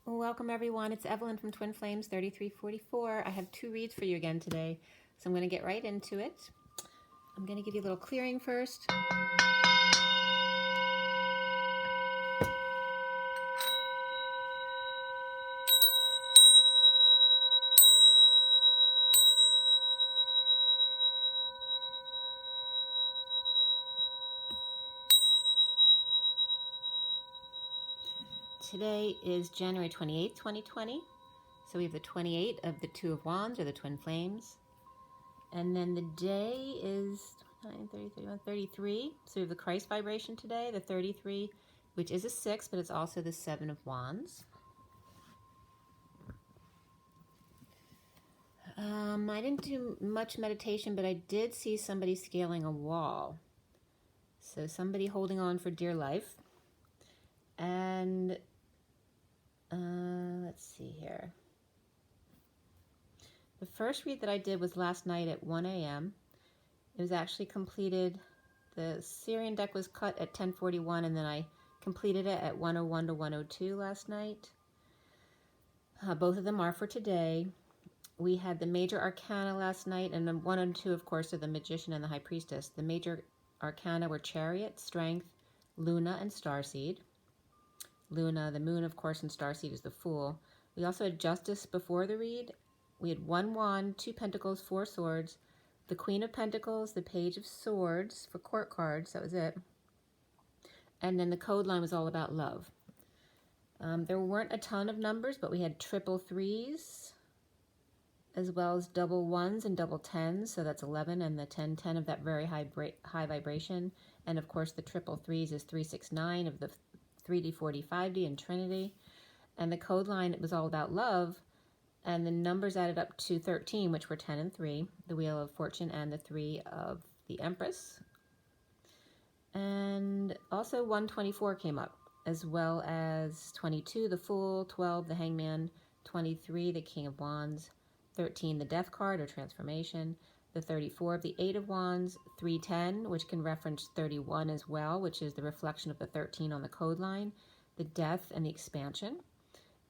Welcome everyone, it's Evelyn from Twin Flames 3344. I have two reads for you again today, so I'm going to get right into it. I'm going to give you a little clearing first. Today is January 28th, 2020. So we have the 28 of the Two of Wands, or the Twin Flames. And then the day is 29, 30, 31, 33. So we have the Christ vibration today, the 33, which is a 6, but it's also the 7 of Wands. I didn't do much meditation, but I did see somebody scaling a wall. So somebody holding on for dear life. And let's see here. The first read that I did was last night at 1 a.m. It was actually completed. The SIRIAN deck was cut at 10:41, and then I completed it at 1:01 to 1:02 last night. Both of them are for today. We had the major arcana last night, and then 1 and 2, of course, are the Magician and the High Priestess. The major arcana were Chariot, Strength, Luna, and Starseed. Luna, the Moon, of course, and Starseed is the Fool. We also had Justice before the read. We had 1 Wand, 2 Pentacles, 4 Swords, the Queen of Pentacles, the Page of Swords for court cards. That was it. And then the code line was all about love. There weren't a ton of numbers, but we had triple threes, as well as double ones and double tens, so that's 11, and the 1010 of that very high vibration. And of course the triple threes is 369 of the 3D, 4D, 5D and Trinity. And the code line, it was all about love, and the numbers added up to 13, which were 10 and 3, the Wheel of Fortune and the 3 of the Empress. And also 124 came up, as well as 22, the Fool, 12, the Hangman, 23, the King of Wands, 13, the Death card or transformation, the 34 of the 8 of Wands, 310, which can reference 31 as well, which is the reflection of the 13 on the code line, the Death and the expansion.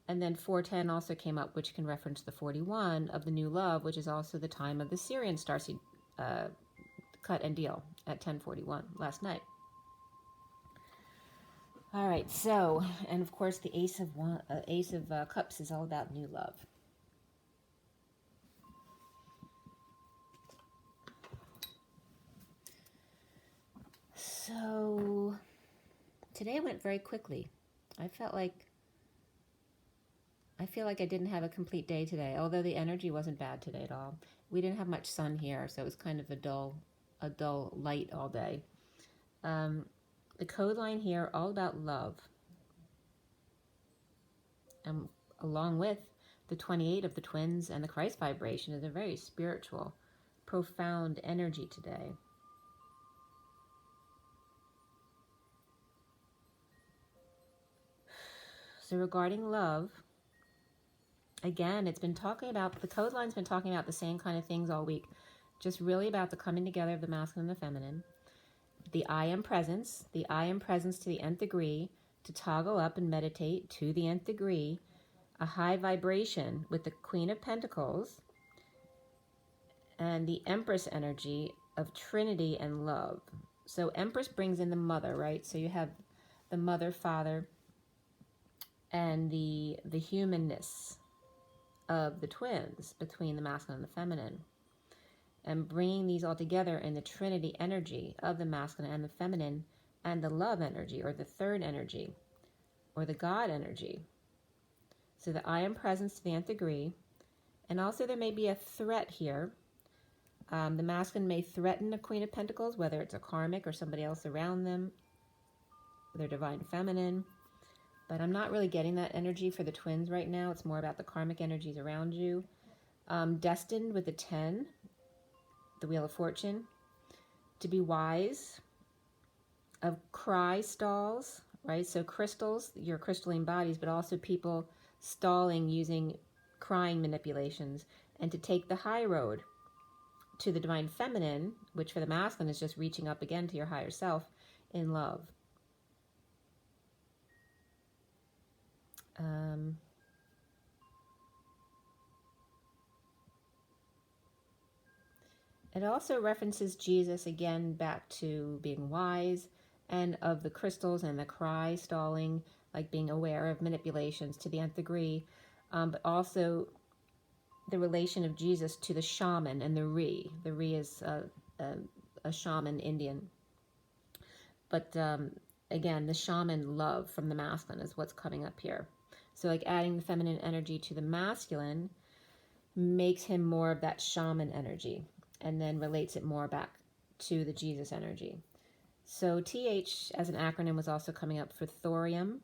And then 410 also came up, which can reference the 41 of the new love, which is also the time of the SIRIAN Starseed cut and deal at 10:41 last night. All right, so, and of course the Ace of Cups is all about new love. So today went very quickly. I feel like I didn't have a complete day today, although the energy wasn't bad today at all. We didn't have much sun here, so it was kind of a dull light all day. The code line here, all about love. Along with the 28 of the twins and the Christ vibration, is a very spiritual, profound energy today. So regarding love, again, it's been talking about, the code line's been talking about the same kind of things all week, just really about the coming together of the masculine and the feminine. The I am presence to the nth degree, to toggle up and meditate to the nth degree, a high vibration with the Queen of Pentacles and the Empress energy of Trinity and love. So Empress brings in the mother, right? So you have the mother, father, and the humanness of the twins between the masculine and the feminine, and bringing these all together in the Trinity energy of the masculine and the feminine, and the love energy, or the third energy, or the God energy. So the I am presence to the nth degree. And also there may be a threat here. The masculine may threaten the Queen of Pentacles, whether it's a karmic or somebody else around them, their divine feminine. But I'm not really getting that energy for the twins right now. It's more about the karmic energies around you. Destined with the 10, the Wheel of Fortune, to be wise, of cry stalls, right? So crystals, your crystalline bodies, but also people stalling using crying manipulations, and to take the high road to the divine feminine, which for the masculine is just reaching up again to your higher self in love. It also references Jesus again back to being wise, and of the crystals and the cry stalling, like being aware of manipulations to the nth degree, but also the relation of Jesus to the shaman and the Re. The Re is a shaman Indian. But again, the shaman love from the masculine is what's coming up here. So like adding the feminine energy to the masculine makes him more of that shaman energy, and then relates it more back to the Jesus energy. So TH as an acronym was also coming up for thorium.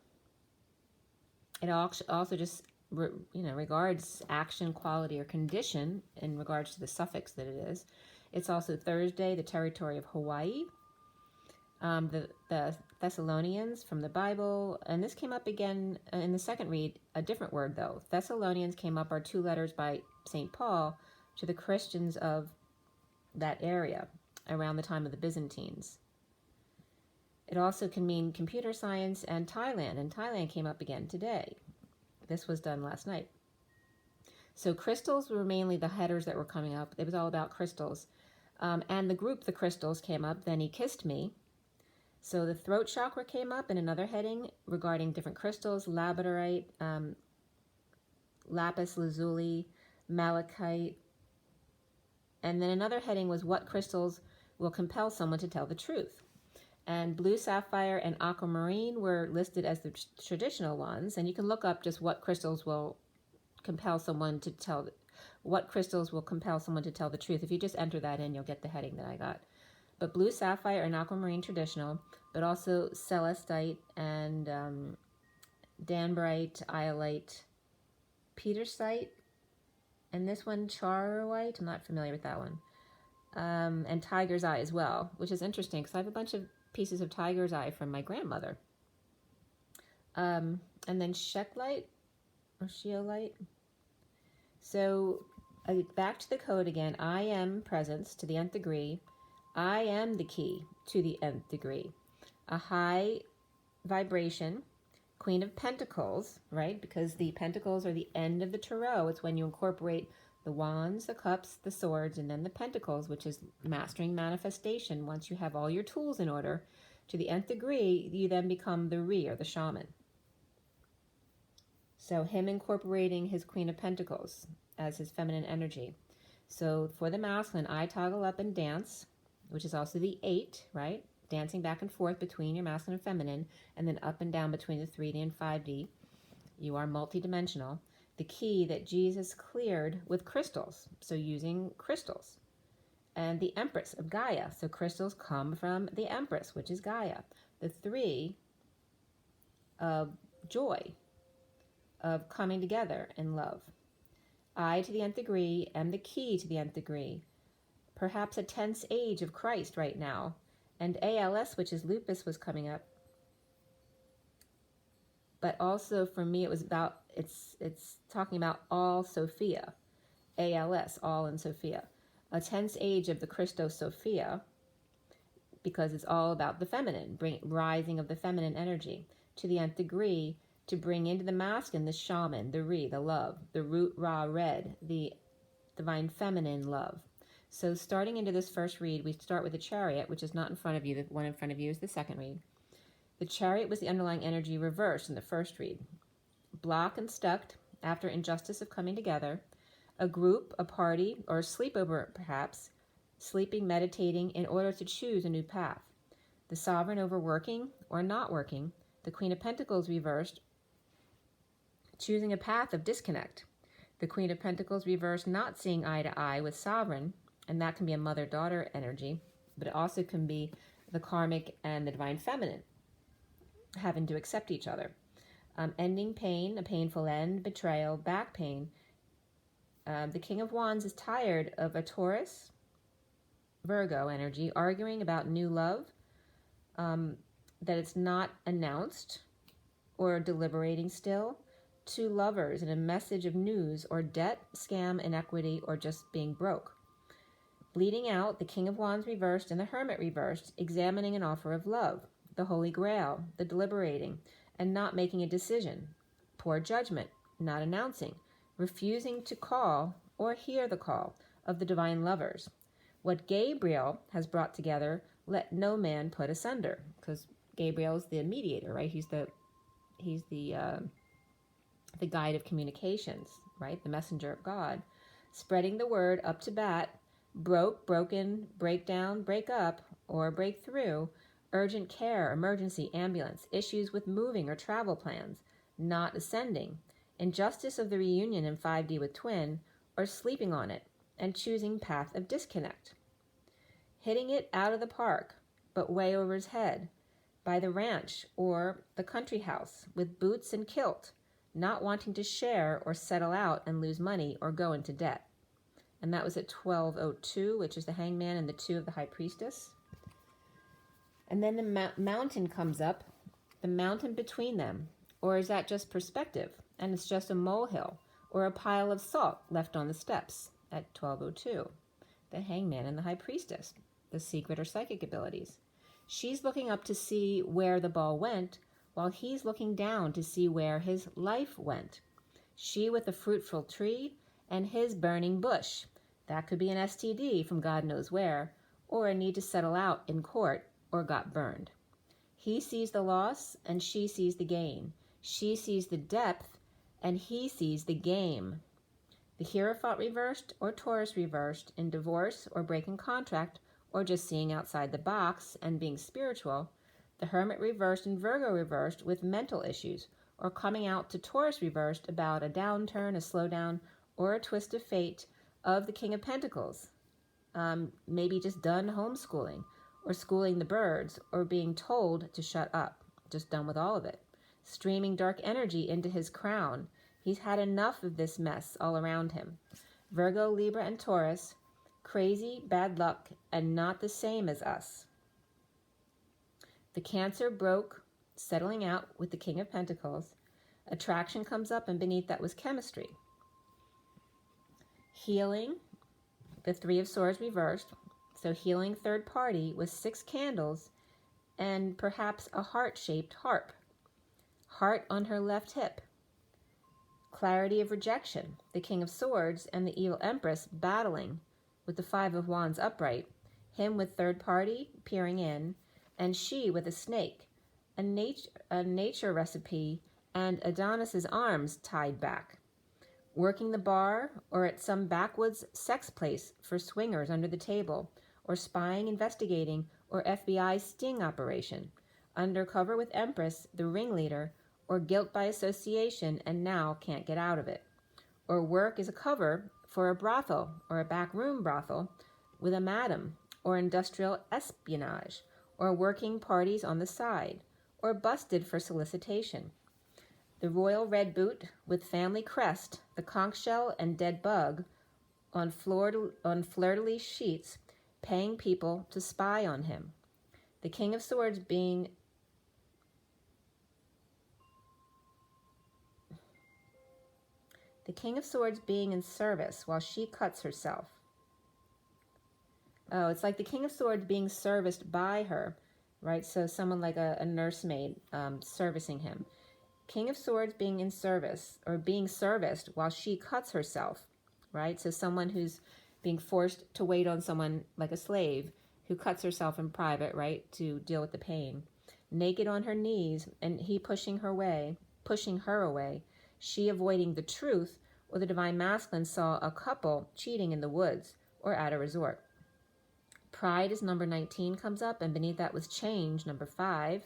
It also just regards action, quality, or condition in regards to the suffix that it is. It's also Thursday, the territory of Hawaii. The Thessalonians from the Bible, and this came up again in the second read, a different word though. Thessalonians came up are 2 letters by St. Paul to the Christians of that area around the time of the Byzantines. It also can mean computer science and Thailand came up again today. This was done last night. So crystals were mainly the headers that were coming up. It was all about crystals. And the group, the crystals, came up. Then he kissed me. So the throat chakra came up in another heading regarding different crystals, labradorite, lapis lazuli, malachite. And then another heading was what crystals will compel someone to tell the truth. And blue sapphire and aquamarine were listed as the traditional ones. And you can look up just what crystals will compel someone to tell the truth. If you just enter that in, you'll get the heading that I got. But blue sapphire and aquamarine traditional, but also celestite and danburite, iolite, petersite, and this one charoite. I'm not familiar with that one. And tiger's eye as well, which is interesting because I have a bunch of pieces of tiger's eye from my grandmother. And then sheklite or sheolite. So back to the code again. I am presence to the nth degree. I am the key to the nth degree. A high vibration, Queen of Pentacles, right? Because the pentacles are the end of the tarot. It's when you incorporate the wands, the cups, the swords, and then the pentacles, which is mastering manifestation. Once you have all your tools in order to the nth degree, you then become the Re, or the shaman. So him incorporating his Queen of Pentacles as his feminine energy. So for the masculine, I toggle up and dance, which is also the 8, right? Dancing back and forth between your masculine and feminine, and then up and down between the 3D and 5D. You are multidimensional. The key that Jesus cleared with crystals, so using crystals. And the Empress of Gaia, so crystals come from the Empress, which is Gaia. The 3 of joy, of coming together in love. I to the nth degree am the key to the nth degree. Perhaps a tense age of Christ right now. And ALS, which is lupus, was coming up. But also for me, it was about, it's talking about all Sophia. ALS, all in Sophia. A tense age of the Christos Sophia, because it's all about the feminine, rising of the feminine energy to the nth degree, to bring into the masculine the shaman, the Re, the love, the root Ra red, the divine feminine love. So starting into this first read, we start with the Chariot, which is not in front of you. The one in front of you is the second read. The Chariot was the underlying energy reversed in the first read. Blocked and stuck after injustice of coming together. A group, a party, or a sleepover perhaps, sleeping, meditating in order to choose a new path. The sovereign overworking or not working. The Queen of Pentacles reversed, choosing a path of disconnect. The Queen of Pentacles reversed, not seeing eye to eye with sovereign, and that can be a mother-daughter energy, but it also can be the karmic and the divine feminine having to accept each other. Ending pain, a painful end, betrayal, back pain. The King of Wands is tired of a Taurus, Virgo energy, arguing about new love, that it's not announced, or deliberating still. 2 lovers and a message of news or debt, scam, inequity, or just being broke. Bleeding out, the King of Wands reversed and the Hermit reversed, examining an offer of love. The Holy Grail, the deliberating, and not making a decision. Poor judgment, not announcing, refusing to call or hear the call of the divine lovers. What Gabriel has brought together, let no man put asunder. Because Gabriel is the mediator, right? He's the guide of communications, right? The messenger of God. Spreading the word up to bat, broken, break down, break up, or break through, urgent care, emergency, ambulance, issues with moving or travel plans, not ascending, injustice of the reunion in 5D with twin, or sleeping on it, and choosing path of disconnect. Hitting it out of the park, but way over his head, by the ranch or the country house, with boots and kilt, not wanting to share or settle out and lose money or go into debt. And that was at 1202, which is the hangman and the 2 of the high priestess. And then the mountain comes up, the mountain between them. Or is that just perspective, and it's just a molehill, or a pile of salt left on the steps at 1202? The hangman and the high priestess, the secret or psychic abilities. She's looking up to see where the ball went, while he's looking down to see where his life went. She with the fruitful tree, and his burning bush. That could be an STD from God knows where, or a need to settle out in court, or got burned. He sees the loss, and she sees the gain. She sees the depth, and he sees the game. The Hierophant reversed, or Taurus reversed, in divorce, or breaking contract, or just seeing outside the box and being spiritual. The Hermit reversed and Virgo reversed with mental issues, or coming out to Taurus reversed about a downturn, a slowdown, or a twist of fate of the King of Pentacles. Maybe just done homeschooling, or schooling the birds, or being told to shut up, just done with all of it. Streaming dark energy into his crown. He's had enough of this mess all around him. Virgo, Libra, and Taurus, crazy, bad luck, and not the same as us. The Cancer broke, settling out with the King of Pentacles. Attraction comes up, and beneath that was chemistry. Healing, the 3 of Swords reversed. So healing third party with 6 candles and perhaps a heart-shaped harp. Heart on her left hip. Clarity of rejection, the King of Swords and the Evil Empress battling with the 5 of Wands upright. Him with third party peering in, and she with a snake, a nature recipe, and Adonis's arms tied back. Working the bar, or at some backwoods sex place for swingers under the table, or spying, investigating, or FBI sting operation. Undercover with Empress, the ringleader, or guilt by association and now can't get out of it. Or work as a cover for a brothel, or a backroom brothel with a madam, or industrial espionage, or working parties on the side, or busted for solicitation. The royal red boot with family crest, the conch shell and dead bug on fleur-de-lis sheets, paying people to spy on him. The King of Swords being in service while she cuts herself. Oh, it's like the King of Swords being serviced by her, right? So someone like a nursemaid servicing him. King of Swords being in service, or being serviced while she cuts herself, right? So someone who's being forced to wait on someone like a slave who cuts herself in private, right, to deal with the pain. Naked on her knees, and he pushing her away, she avoiding the truth, or the Divine Masculine saw a couple cheating in the woods or at a resort. Pride is number 19 comes up, and beneath that was change, number 5.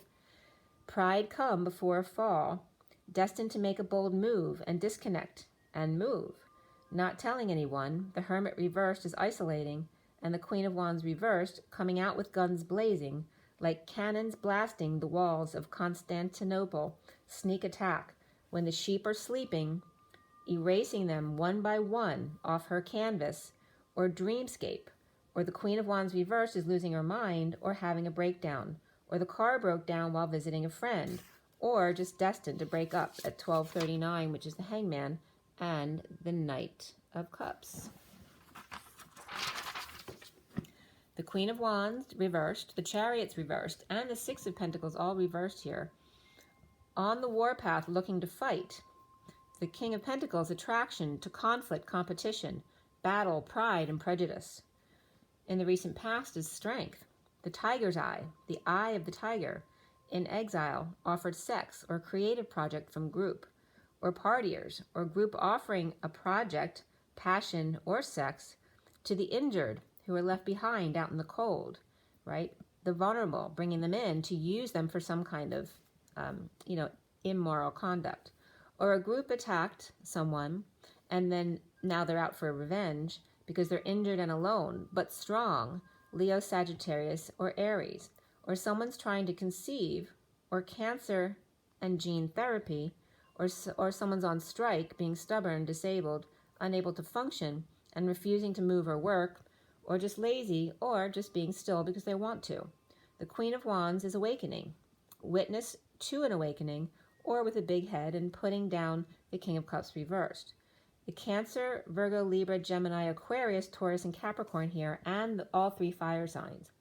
Pride come before a fall, destined to make a bold move and disconnect and move. Not telling anyone, the Hermit reversed is isolating, and the Queen of Wands reversed, coming out with guns blazing, like cannons blasting the walls of Constantinople, sneak attack, when the sheep are sleeping, erasing them one by one off her canvas, or dreamscape, or the Queen of Wands reversed is losing her mind or having a breakdown, or the car broke down while visiting a friend, or just destined to break up at 1239, which is the Hangman, and the Knight of Cups. The Queen of Wands reversed, the Chariots reversed, and the 6 of Pentacles all reversed here. On the warpath looking to fight. The King of Pentacles, attraction to conflict, competition, battle, pride, and prejudice. in the recent past is strength. The tiger's eye, the eye of the tiger, in exile, offered sex or creative project from group, or partiers, or group offering a project, passion, or sex to the injured who are left behind out in the cold, right? The vulnerable, bringing them in to use them for some kind of, immoral conduct. Or a group attacked someone, and then now they're out for revenge because they're injured and alone, but strong, Leo, Sagittarius, or Aries. Or someone's trying to conceive, or cancer and gene therapy, or someone's on strike, being stubborn, disabled, unable to function, and refusing to move or work, or just lazy, or just being still because they want to. The Queen of Wands is awakening, witness to an awakening, or with a big head, and putting down the King of Cups reversed. The Cancer, Virgo, Libra, Gemini, Aquarius, Taurus, and Capricorn here, and all 3 fire signs.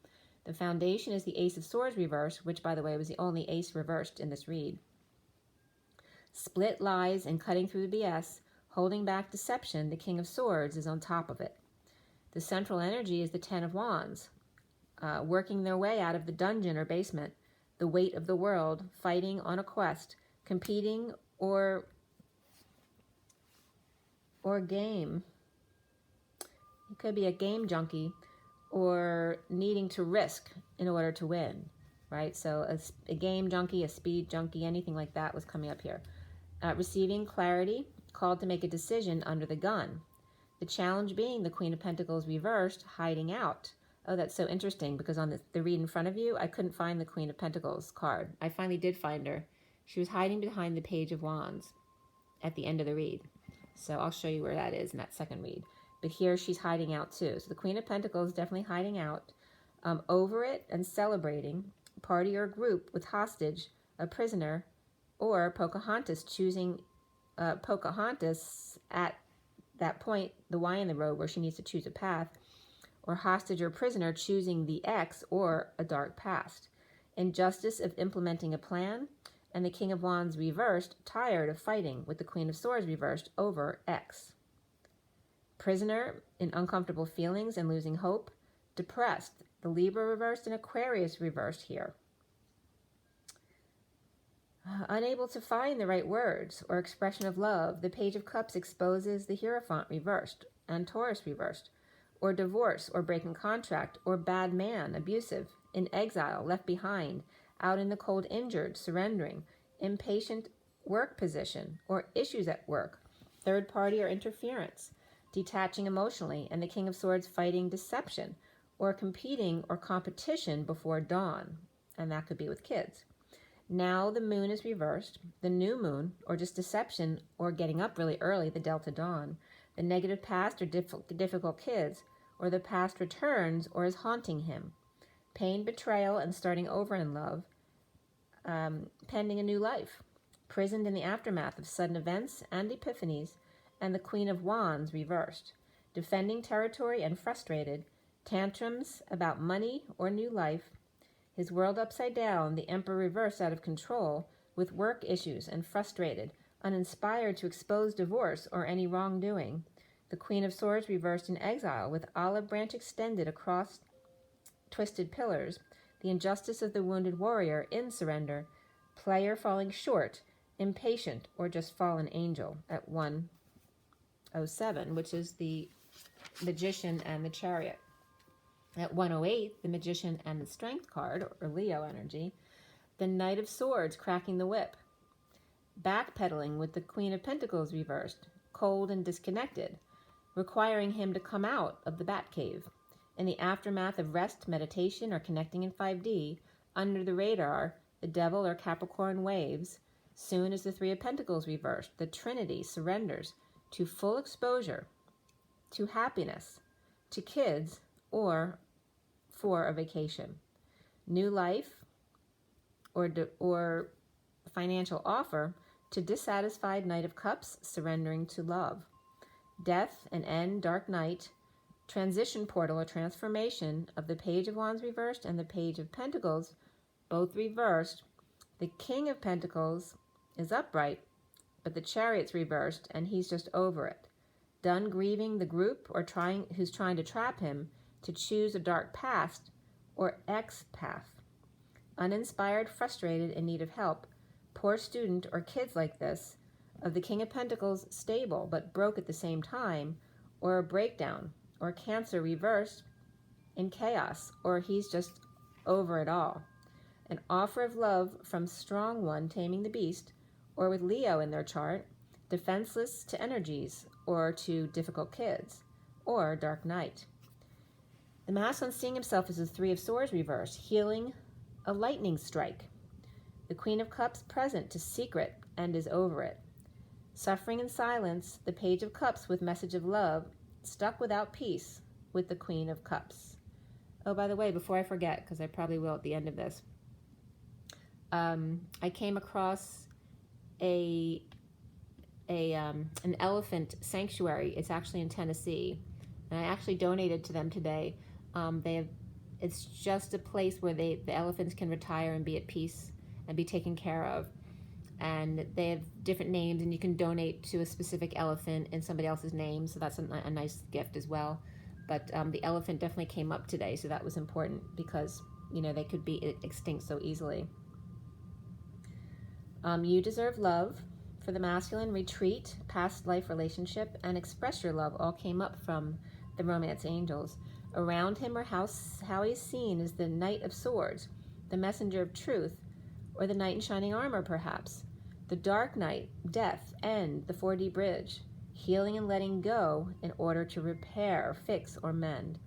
The foundation is the Ace of Swords reversed, which, by the way, was the only ace reversed in this read. Split lies and cutting through the BS, holding back deception, the King of Swords is on top of it. The central energy is the Ten of Wands, working their way out of the dungeon or basement, the weight of the world, fighting on a quest, competing or game. It could be a game junkie, or needing to risk in order to win, right? So a game junkie, a speed junkie, anything like that was coming up here. Receiving clarity, called to make a decision under the gun. The challenge being the Queen of Pentacles reversed, hiding out. Oh, that's so interesting, because on the read in front of you, I couldn't find the Queen of Pentacles card. I finally did find her. She was hiding behind the Page of Wands at the end of the read. So I'll show you where that is in that second read. But here she's hiding out too. So the Queen of Pentacles is definitely hiding out, over it and celebrating, party or group with hostage, a prisoner, or Pocahontas choosing Pocahontas at that point, the Y in the road where she needs to choose a path, or hostage or prisoner choosing the X or a dark past. Injustice of implementing a plan, and the King of Wands reversed, tired of fighting with the Queen of Swords reversed over X. Prisoner in uncomfortable feelings and losing hope, depressed, the Libra reversed and Aquarius reversed here. Unable to find the right words or expression of love, the Page of Cups exposes the Hierophant reversed and Taurus reversed, or divorce or breaking contract, or bad man, abusive, in exile, left behind, out in the cold, injured, surrendering, impatient work position, or issues at work, third party or interference, detaching emotionally, and the King of Swords fighting deception, or competing or competition before dawn, and that could be with kids. Now the moon is reversed, the new moon, or just deception, or getting up really early, the Delta Dawn, the negative past or difficult kids, or the past returns or is haunting him, pain, betrayal, and starting over in love, pending a new life, prisoned in the aftermath of sudden events and epiphanies, and the Queen of Wands reversed, defending territory and frustrated, tantrums about money or new life, his world upside down, the Emperor reversed out of control, with work issues and frustrated, uninspired to expose divorce or any wrongdoing, the Queen of Swords reversed in exile, with olive branch extended across twisted pillars, the injustice of the wounded warrior in surrender, player falling short, impatient, or just fallen angel at 107, which is the Magician and the Chariot. At 108, the Magician and the Strength card, or Leo energy, the Knight of Swords cracking the whip, backpedaling with the Queen of Pentacles reversed, cold and disconnected, requiring him to come out of the bat cave. In the aftermath of rest, meditation, or connecting in 5D, under the radar, the Devil or Capricorn waves, soon as the Three of Pentacles reversed, the Trinity surrenders to full exposure, to happiness, to kids, or for a vacation. New life or financial offer to dissatisfied Knight of Cups, surrendering to love. Death, an end, dark night, transition portal or transformation of the Page of Wands reversed and the Page of Pentacles, both reversed. The King of Pentacles is upright, but the Chariot's reversed and he's just over it. Done grieving the group or who's trying to trap him, to choose a dark past or X path. Uninspired, frustrated, in need of help, poor student or kids like this, of the King of Pentacles stable but broke at the same time, or a breakdown, or Cancer reversed in chaos, or he's just over it all. An offer of love from strong one taming the beast, or with Leo in their chart, defenseless to energies, or to difficult kids, or dark night. The masculine seeing himself as the Three of Swords reversed, healing a lightning strike. The Queen of Cups present to secret and is over it. Suffering in silence, the Page of Cups with message of love, stuck without peace with the Queen of Cups. Oh, by the way, before I forget, because I probably will at the end of this, I came across an elephant sanctuary. It's actually in Tennessee, and I actually donated to them today. It's just a place where the elephants can retire and be at peace and be taken care of. And they have different names, and you can donate to a specific elephant in somebody else's name, so that's a nice gift as well. But the elephant definitely came up today, so that was important because, you know, they could be extinct so easily. You deserve love. For the masculine, retreat, past life relationship, and express your love all came up from the romance angels. Around him, or how he's seen, is the Knight of Swords, the messenger of truth, or the knight in shining armor, perhaps. The dark night, death, end, the 4D bridge, healing and letting go in order to repair, fix, or mend.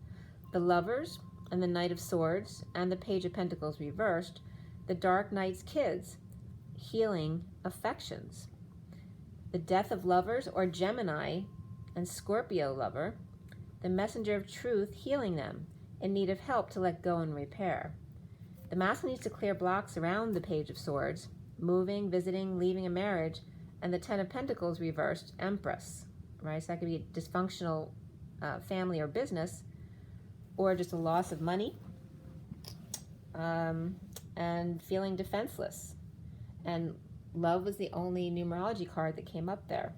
The lovers and the Knight of Swords and the Page of Pentacles reversed, the dark knight's kids, healing affections. The death of lovers, or Gemini and Scorpio lover, the messenger of truth, healing them in need of help to let go and repair. The masculine needs to clear blocks around the Page of Swords, moving, visiting, leaving a marriage, and the Ten of Pentacles reversed, Empress, right? So that could be a dysfunctional family or business, or just a loss of money, and feeling defenseless. And love was the only numerology card that came up there.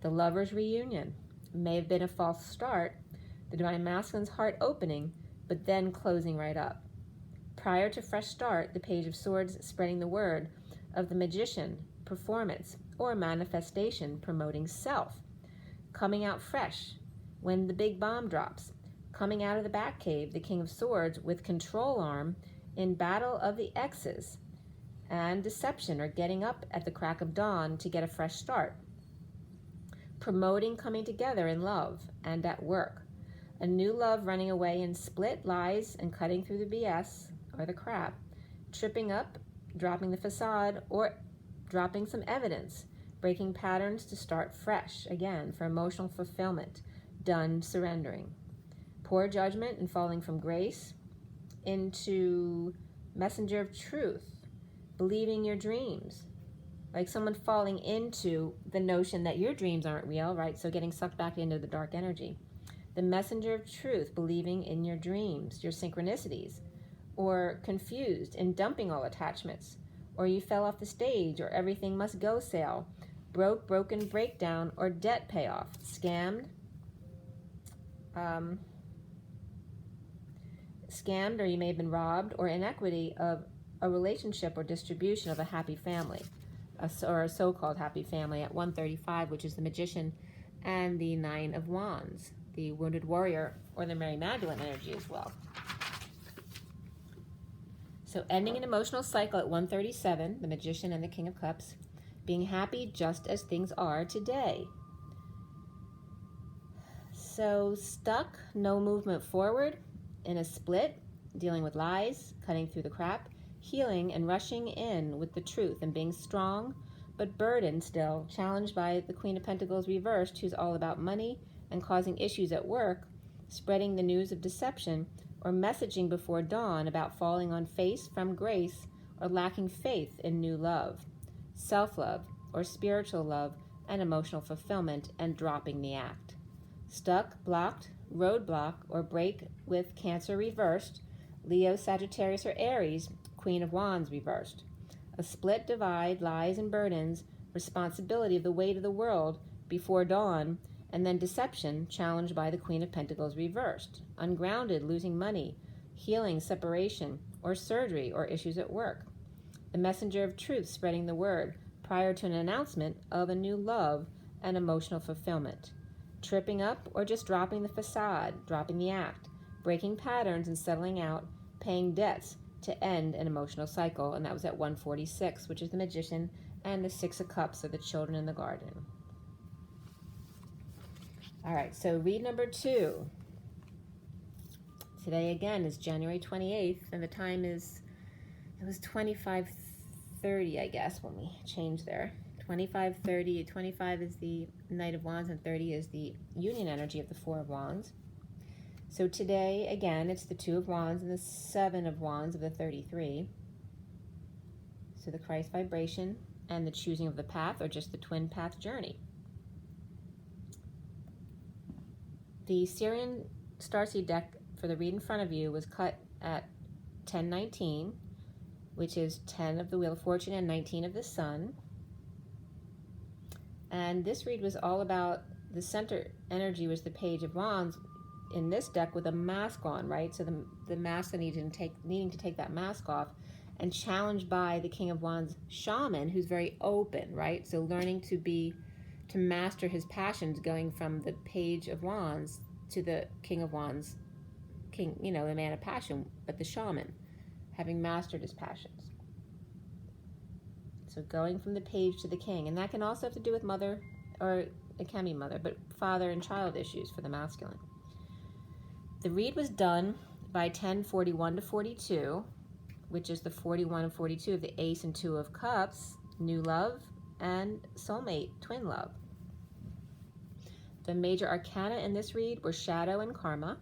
The Lover's reunion may have been a false start, the divine masculine's heart opening, but then closing right up. Prior to fresh start, the Page of Swords spreading the word of the magician, performance, or manifestation promoting self. Coming out fresh when the big bomb drops. Coming out of the Batcave, the King of Swords with control arm in battle of the X's. And deception, or getting up at the crack of dawn to get a fresh start. Promoting coming together in love and at work. A new love running away in split lies and cutting through the BS or the crap. Tripping up, dropping the facade, or dropping some evidence. Breaking patterns to start fresh again for emotional fulfillment. Done surrendering. Poor judgment and falling from grace into messenger of truth. Believing your dreams. Like someone falling into the notion that your dreams aren't real, right? So getting sucked back into the dark energy. The messenger of truth, believing in your dreams, your synchronicities, or confused and dumping all attachments, or you fell off the stage, or everything must go sale, broken breakdown, or debt payoff, scammed, or you may have been robbed, or inequity of a relationship or distribution of a happy family, or a so-called happy family at 135, which is the Magician, and the Nine of Wands, the Wounded Warrior, or the Mary Magdalene energy as well. So ending an emotional cycle at 137, the Magician and the King of Cups, being happy just as things are today. So stuck, no movement forward, in a split, dealing with lies, cutting through the crap, healing and rushing in with the truth and being strong, but burdened still, challenged by the Queen of Pentacles reversed, who's all about money and causing issues at work, spreading the news of deception, or messaging before dawn about falling on face from grace or lacking faith in new love, self-love, or spiritual love and emotional fulfillment, and dropping the act. Stuck, blocked, roadblock, or break with Cancer reversed, Leo, Sagittarius, or Aries, Queen of Wands reversed. A split, divide, lies and burdens, responsibility of the weight of the world before dawn, And then deception, challenged by the Queen of Pentacles reversed. Ungrounded, losing money, healing, separation, or surgery, or issues at work. The messenger of truth, spreading the word prior to an announcement of a new love and emotional fulfillment. Tripping up or just dropping the facade, dropping the act, breaking patterns and settling out, paying debts to end an emotional cycle. And that was at 146, which is the Magician, and the Six of Cups are the children in the garden. All right, so read number 2. Today again is January 28th, and the time is, it was 25:30, I guess, when we changed there. 25:30, 25 is the Knight of Wands, and 30 is the union energy of the Four of Wands. So today, again, it's the Two of Wands and the Seven of Wands of the 33. So the Christ vibration and the choosing of the path, or just the twin path journey. The SIRIAN Starseed deck for the read in front of you was cut at 10:19, which is 10 of the Wheel of Fortune and 19 of the Sun. And this read was all about the center energy was the Page of Wands in this deck with a mask on, right? So the mask that needing to take that mask off, and challenged by the King of Wands Shaman, who's very open, right? So learning to master his passions, going from the Page of Wands to the King of Wands, the man of passion, but the shaman, having mastered his passions. So going from the page to the king, and that can also have to do with mother, or it can be mother, but father and child issues for the masculine. The read was done by 10:41 to 42, which is the 41 and 42 of the Ace and Two of Cups, new love, and soulmate, twin love. The major arcana in this read were Shadow and Karma.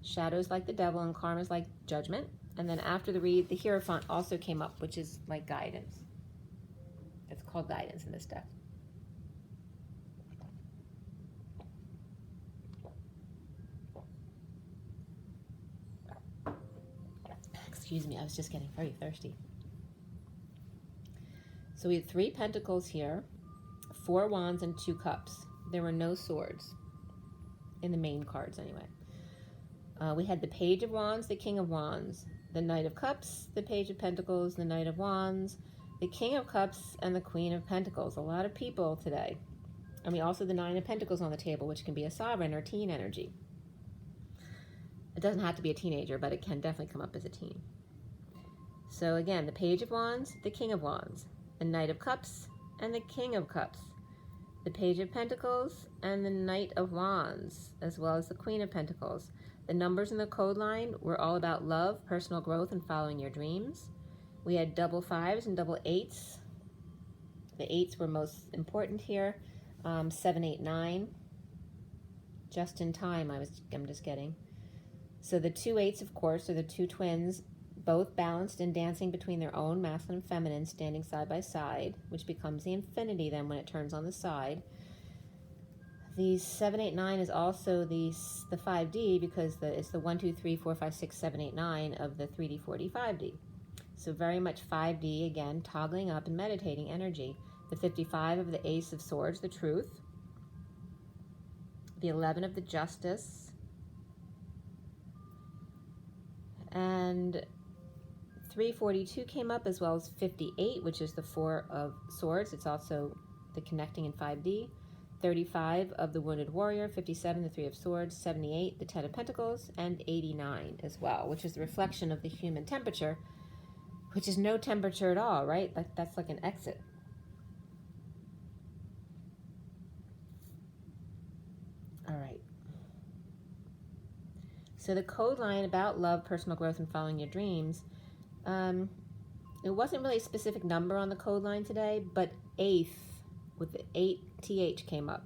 Shadow's like the devil and Karma's like judgment. And then after the read, the Hierophant also came up, which is like guidance. It's called guidance in this deck. Excuse me, I was just getting very thirsty. So we had 3 pentacles here, 4 wands and 2 cups. There were no swords in the main cards anyway. We had the Page of Wands, the King of Wands, the Knight of Cups, the Page of Pentacles, the Knight of Wands, the King of Cups, and the Queen of Pentacles. A lot of people today. And we also the 9 of Pentacles on the table, which can be a sovereign or teen energy. It doesn't have to be a teenager, but it can definitely come up as a teen. So again, the Page of Wands, the King of Wands, the Knight of Cups, and the King of Cups, the Page of Pentacles, and the Knight of Wands, as well as the Queen of Pentacles. The numbers in the code line were all about love, personal growth, and following your dreams. We had double 5s and double 8s. The 8s were most important here. 7, 8, 9. Just in time, I'm just getting. So the 2 8s, of course, are the 2 twins, both balanced and dancing between their own masculine and feminine, standing side by side, which becomes the infinity then when it turns on the side. The 7, 8, 9 is also the 5D because it's the 1, 2, 3, 4, 5, 6, 7, 8, 9 of the 3D, 4D, 5D. So very much 5D, again, toggling up and meditating energy. The 55 of the Ace of Swords, the Truth. The 11 of the Justice. And 342 came up, as well as 58, which is the 4 of Swords. It's also the connecting in 5D. 35 of the Wounded Warrior, 57 the 3 of Swords, 78 the 10 of Pentacles, and 89 as well, which is the reflection of the human temperature, which is no temperature at all, right? That's like an exit. All right. So the code line about love, personal growth, and following your dreams, it wasn't really a specific number on the code line today, but 8th with the 8th came up.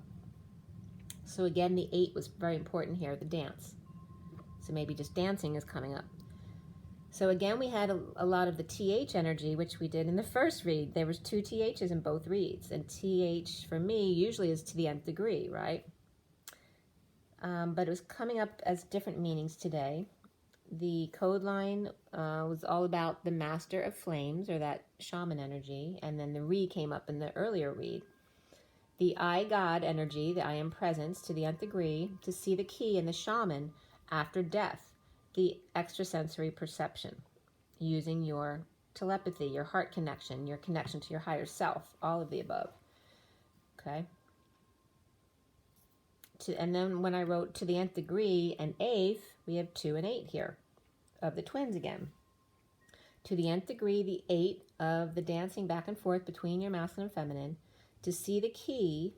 So again, the 8 was very important here, the dance. So maybe just dancing is coming up. So again, we had a lot of the TH energy, which we did in the first read. There was 2 THs in both reads, and TH for me usually is to the nth degree, right? But it was coming up as different meanings today. The code line was all about the Master of Flames, or that shaman energy, and then the Re came up in the earlier read. The I God energy, the I am presence, to the nth degree, to see the key in the shaman after death, the extrasensory perception, using your telepathy, your heart connection, your connection to your higher self, all of the above. Okay? And then when I wrote to the nth degree and eighth, we have 2 and 8 here of the twins again. To the nth degree, the 8 of the dancing back and forth between your masculine and feminine, to see the key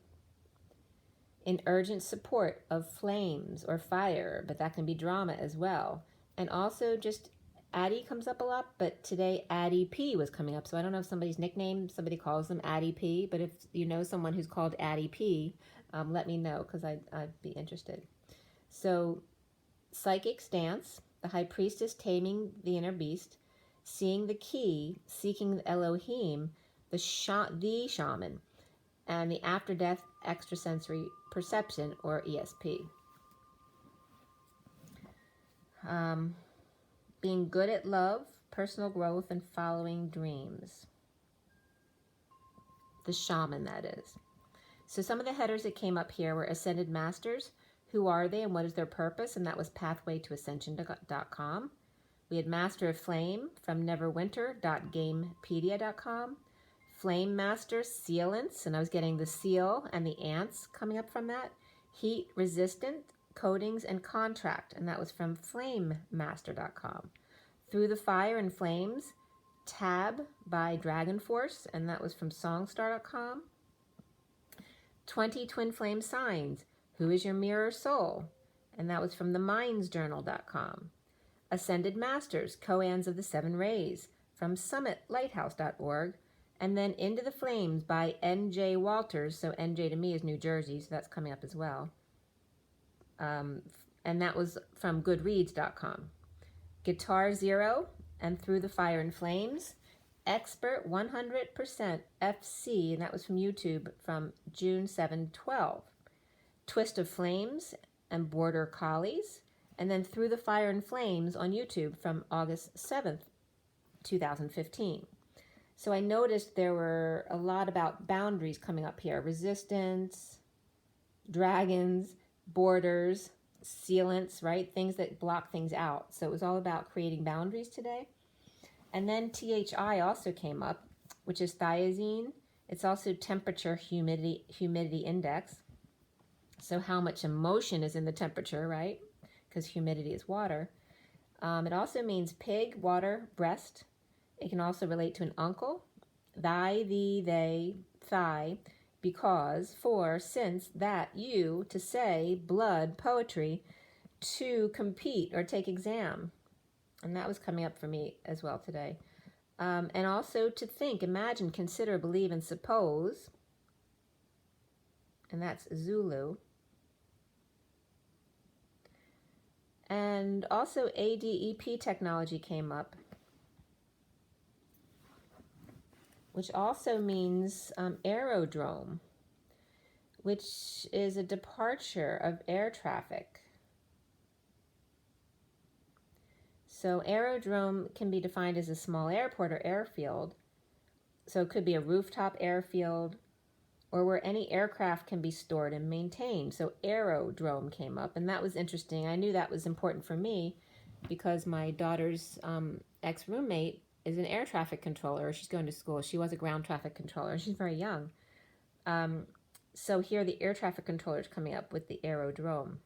in urgent support of flames or fire, but that can be drama as well. And also just Addie comes up a lot, but today Addie P was coming up. So I don't know if somebody's nickname, somebody calls them Addie P, but if you know someone who's called Addie P, let me know because I'd be interested. So psychic stance, the high priestess taming the inner beast, seeing the key, seeking the Elohim, the shaman, and the after-death extrasensory perception, or ESP. Being good at love, personal growth, and following dreams. The shaman, that is. So some of the headers that came up here were Ascended Masters. Who are they and what is their purpose? And that was pathwaytoascension.com. We had Master of Flame from neverwinter.gamepedia.com. Flame Master Sealants, and I was getting the seal and the ants coming up from that. Heat Resistant Coatings and Contract, and that was from flamemaster.com. Through the Fire and Flames, Tab by Dragon Force, and that was from songstar.com. 20 Twin Flame Signs, Who is Your Mirror Soul? And that was from themindsjournal.com. Ascended Masters, Koans of the Seven Rays, from summitlighthouse.org. And then Into the Flames by N.J. Walters. So N.J. to me is New Jersey, so that's coming up as well. And that was from goodreads.com. Guitar Zero and Through the Fire and Flames. Expert 100% FC, and that was from YouTube from June 7/12. Twist of Flames and Border Collies. And then Through the Fire and Flames on YouTube from August 7th, 2015. So I noticed there were a lot about boundaries coming up here. Resistance, dragons, borders, sealants, right? Things that block things out. So it was all about creating boundaries today. And then THI also came up, which is thiazine. It's also temperature humidity index. So how much emotion is in the temperature, right? Because humidity is water. It also means pig, water, breast. It can also relate to an uncle. Thy, thee, they, thigh, because, for, since, that, you, to say, blood, poetry, to compete or take exam. And that was coming up for me as well today. And also to think, imagine, consider, believe, and suppose. And that's Zulu. And also ADEP technology came up, which also means aerodrome, which is a departure of air traffic. So aerodrome can be defined as a small airport or airfield. So it could be a rooftop airfield or where any aircraft can be stored and maintained. So aerodrome came up, and that was interesting. I knew that was important for me because my daughter's ex-roommate is an air traffic controller. She's going to school. She was a ground traffic controller. She's very young. So here the air traffic controller is coming up with the aerodrome.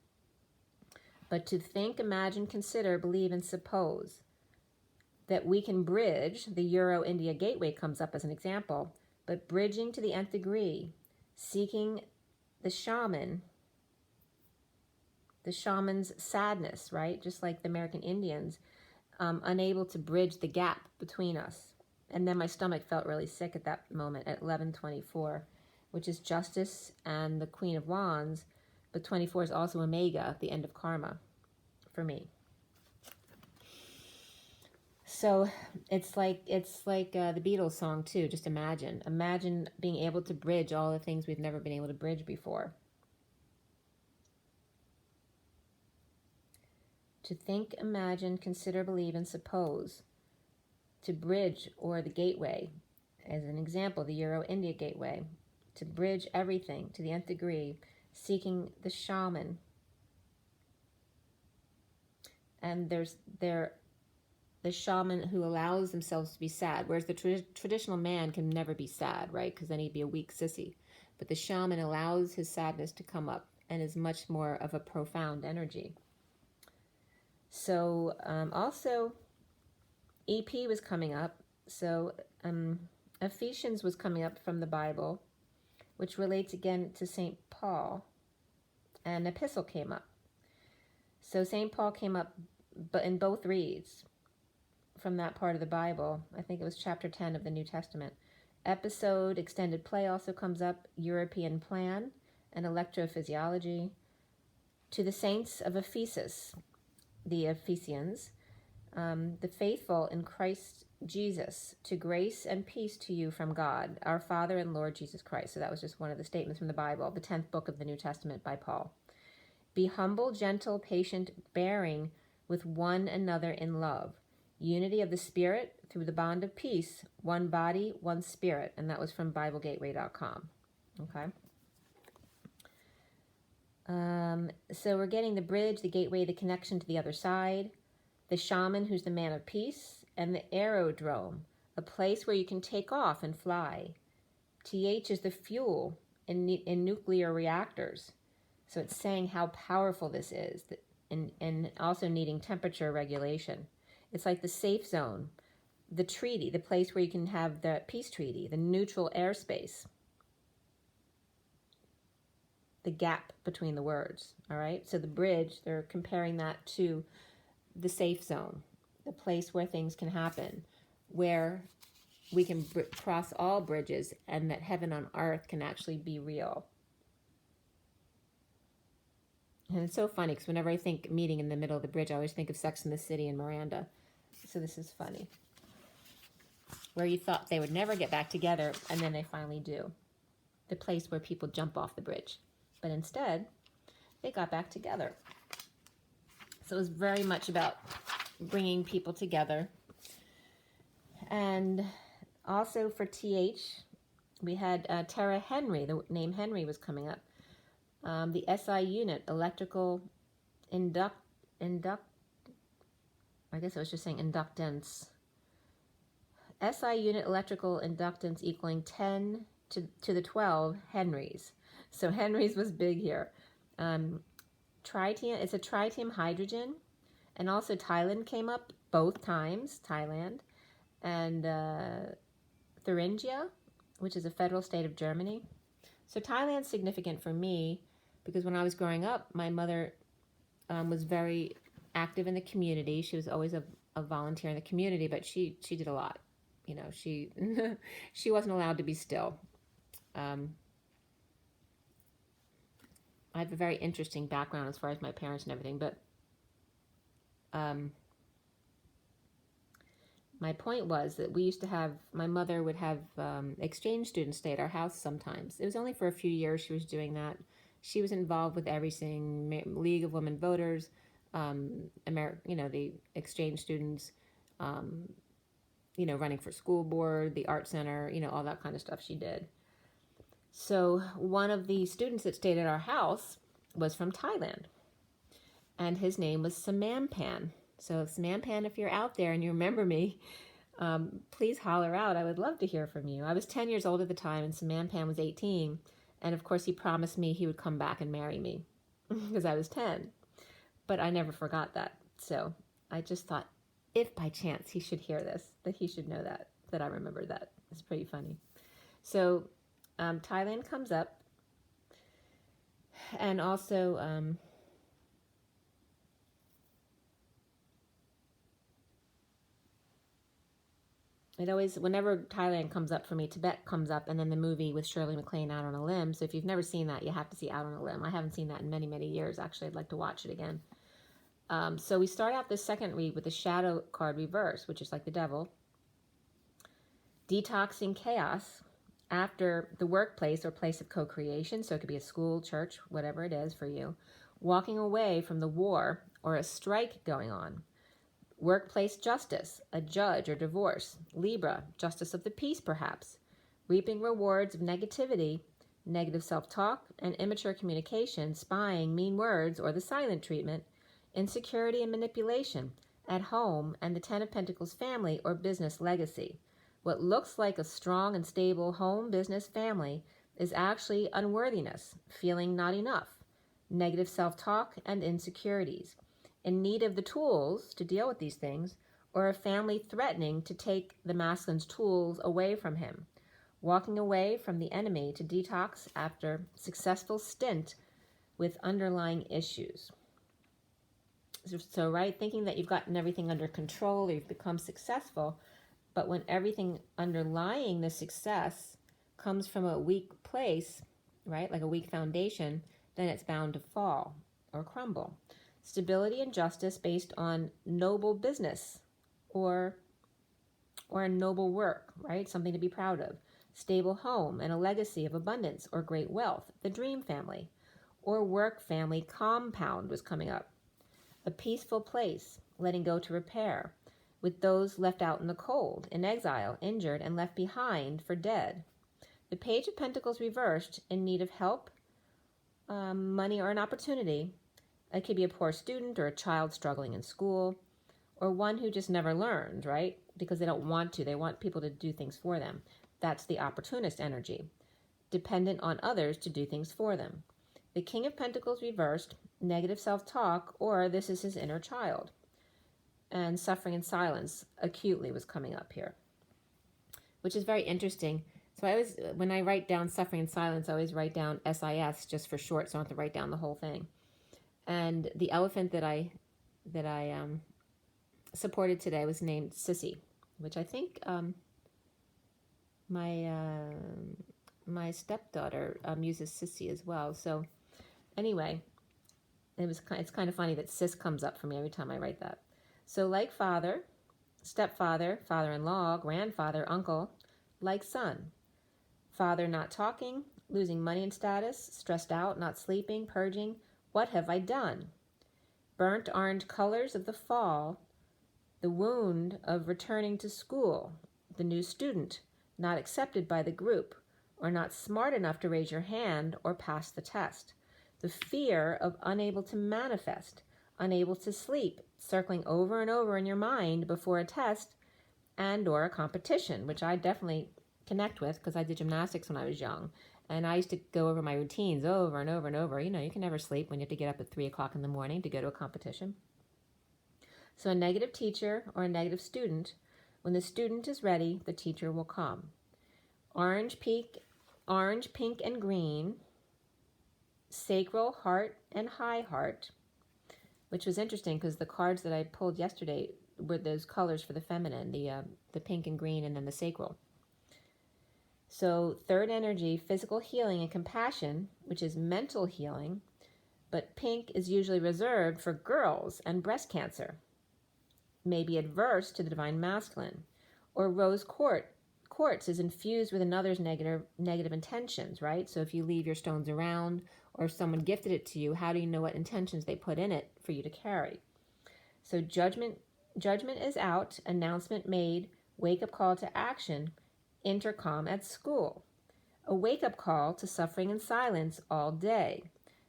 But to think, imagine, consider, believe, and suppose that we can bridge, the Euro-India Gateway comes up as an example, but bridging to the nth degree, seeking the shaman's sadness, right? Just like the American Indians, unable to bridge the gap between us. And then my stomach felt really sick at that moment at 11:24, which is Justice and the Queen of Wands, but 24 is also Omega, the end of karma, for me. So it's like the Beatles song too. Just imagine being able to bridge all the things we've never been able to bridge before. To think, imagine, consider, believe, and suppose. To bridge, or the gateway, as an example, the Euro-India Gateway. to bridge everything to the nth degree, seeking the shaman. And there's the shaman who allows themselves to be sad, whereas the traditional man can never be sad, right? Because then he'd be a weak sissy. But the shaman allows his sadness to come up and is much more of a profound energy. So also EP was coming up. So Ephesians was coming up from the Bible, which relates again to St. Paul. And Epistle came up. So St. Paul came up but in both reads from that part of the Bible. I think it was chapter 10 of the New Testament. Episode, extended play also comes up, European plan, and electrophysiology. To the saints of Ephesus, the Ephesians, the faithful in Christ Jesus, to grace and peace to you from God, our Father and Lord Jesus Christ. So that was just one of the statements from the Bible, the 10th book of the New Testament by Paul. Be humble, gentle, patient, bearing with one another in love. Unity of the Spirit through the bond of peace, one body, one spirit. And that was from BibleGateway.com. Okay. So we're getting the bridge, the gateway, the connection to the other side, the shaman who's the man of peace, and the aerodrome, a place where you can take off and fly. TH is the fuel in nuclear reactors. So it's saying how powerful this is, and also needing temperature regulation. It's like the safe zone, the treaty, the place where you can have the peace treaty, the neutral airspace, the gap between the words, all right? So the bridge, they're comparing that to the safe zone, the place where things can happen, where we can cross all bridges and that heaven on earth can actually be real. And it's so funny because whenever I think meeting in the middle of the bridge, I always think of Sex and the City and Miranda. So this is funny. Where you thought they would never get back together, and then they finally do. The place where people jump off the bridge. But instead, they got back together. So it was very much about bringing people together. And also for TH, we had Tara Henry. The name Henry was coming up. The SI unit, electrical I guess I was just saying inductance. SI unit electrical inductance equaling 10 to the 12 Henrys. So Henrys was big here. Tritium, it's a tritium hydrogen. And also Thailand came up both times, Thailand. And Thuringia, which is a federal state of Germany. So Thailand's significant for me because when I was growing up, my mother was very active in the community. She was always a volunteer in the community, but she did a lot. You know, she she wasn't allowed to be still. I have a very interesting background as far as my parents and everything, but my point was that we used to have, my mother would have exchange students stay at our house sometimes. It was only for a few years she was doing that. She was involved with everything, League of Women Voters, the exchange students, running for school board, the art center, all that kind of stuff she did. So one of the students that stayed at our house was from Thailand, and his name was Samampan. So Samampan, if you're out there and you remember me, please holler out. I would love to hear from you. I was 10 years old at the time, and Samampan was 18. And of course, he promised me he would come back and marry me because I was 10. But I never forgot that. So I just thought, if by chance he should hear this, that he should know that I remember that. It's pretty funny. So Thailand comes up. And also... it always, whenever Thailand comes up for me, Tibet comes up, and then the movie with Shirley MacLaine, Out on a Limb. So if you've never seen that, you have to see Out on a Limb. I haven't seen that in many, many years. Actually, I'd like to watch it again. So we start out this second read with the shadow card reverse, which is like the devil. Detoxing chaos after the workplace or place of co-creation. So it could be a school, church, whatever it is for you. Walking away from the war or a strike going on. Workplace justice, a judge or divorce. Libra, justice of the peace perhaps. Reaping rewards of negativity negative self-talk and immature communication, spying, mean words, or the silent treatment, insecurity and manipulation at home, and the Ten of Pentacles family or business legacy. What looks like a strong and stable home, business, family is actually unworthiness, feeling not enough, negative self-talk and insecurities, in need of the tools to deal with these things, or a family threatening to take the masculine's tools away from him, walking away from the enemy to detox after successful stint with underlying issues. So, right, thinking that you've gotten everything under control or you've become successful, but when everything underlying the success comes from a weak place, right, like a weak foundation, then it's bound to fall or crumble. Stability and justice based on noble business or a noble work, right, something to be proud of. Stable home and a legacy of abundance or great wealth, the dream family, or work family compound was coming up. A peaceful place, letting go to repair, with those left out in the cold, in exile, injured, and left behind for dead. The Page of Pentacles reversed, in need of help, money, or an opportunity. It could be a poor student or a child struggling in school, or one who just never learned, right? Because they don't want to. They want people to do things for them. That's the opportunist energy, dependent on others to do things for them. The King of Pentacles reversed, negative self-talk, or this is his inner child. And suffering in silence acutely was coming up here, which is very interesting. So I always, when I write down suffering in silence, I always write down SIS just for short, so I don't have to write down the whole thing. And the elephant that I supported today was named Sissy, which I think my stepdaughter uses Sissy as well. So anyway, it's kind of funny that Sis comes up for me every time I write that. So like father, stepfather, father-in-law, grandfather, uncle, like son. Father not talking, losing money and status, stressed out, not sleeping, purging. What have I done? Burnt orange colors of the fall, the wound of returning to school, the new student, not accepted by the group, or not smart enough to raise your hand or pass the test. The fear of unable to manifest, unable to sleep, circling over and over in your mind before a test and or a competition, which I definitely connect with because I did gymnastics when I was young. And I used to go over my routines over and over and over. You know, you can never sleep when you have to get up at 3 o'clock in the morning to go to a competition. So a negative teacher or a negative student, when the student is ready, the teacher will come. Orange, pink, and green, sacral, heart, and high heart, which was interesting because the cards that I pulled yesterday were those colors for the feminine, the pink and green, and then the sacral. So third energy, physical healing and compassion, which is mental healing, but pink is usually reserved for girls and breast cancer, may be adverse to the divine masculine, or rose quartz is infused with another's negative intentions, right? So if you leave your stones around or if someone gifted it to you, how do you know what intentions they put in it for you to carry? So judgment is out, announcement made, wake-up call to action, intercom at school. A wake-up call to suffering in silence all day.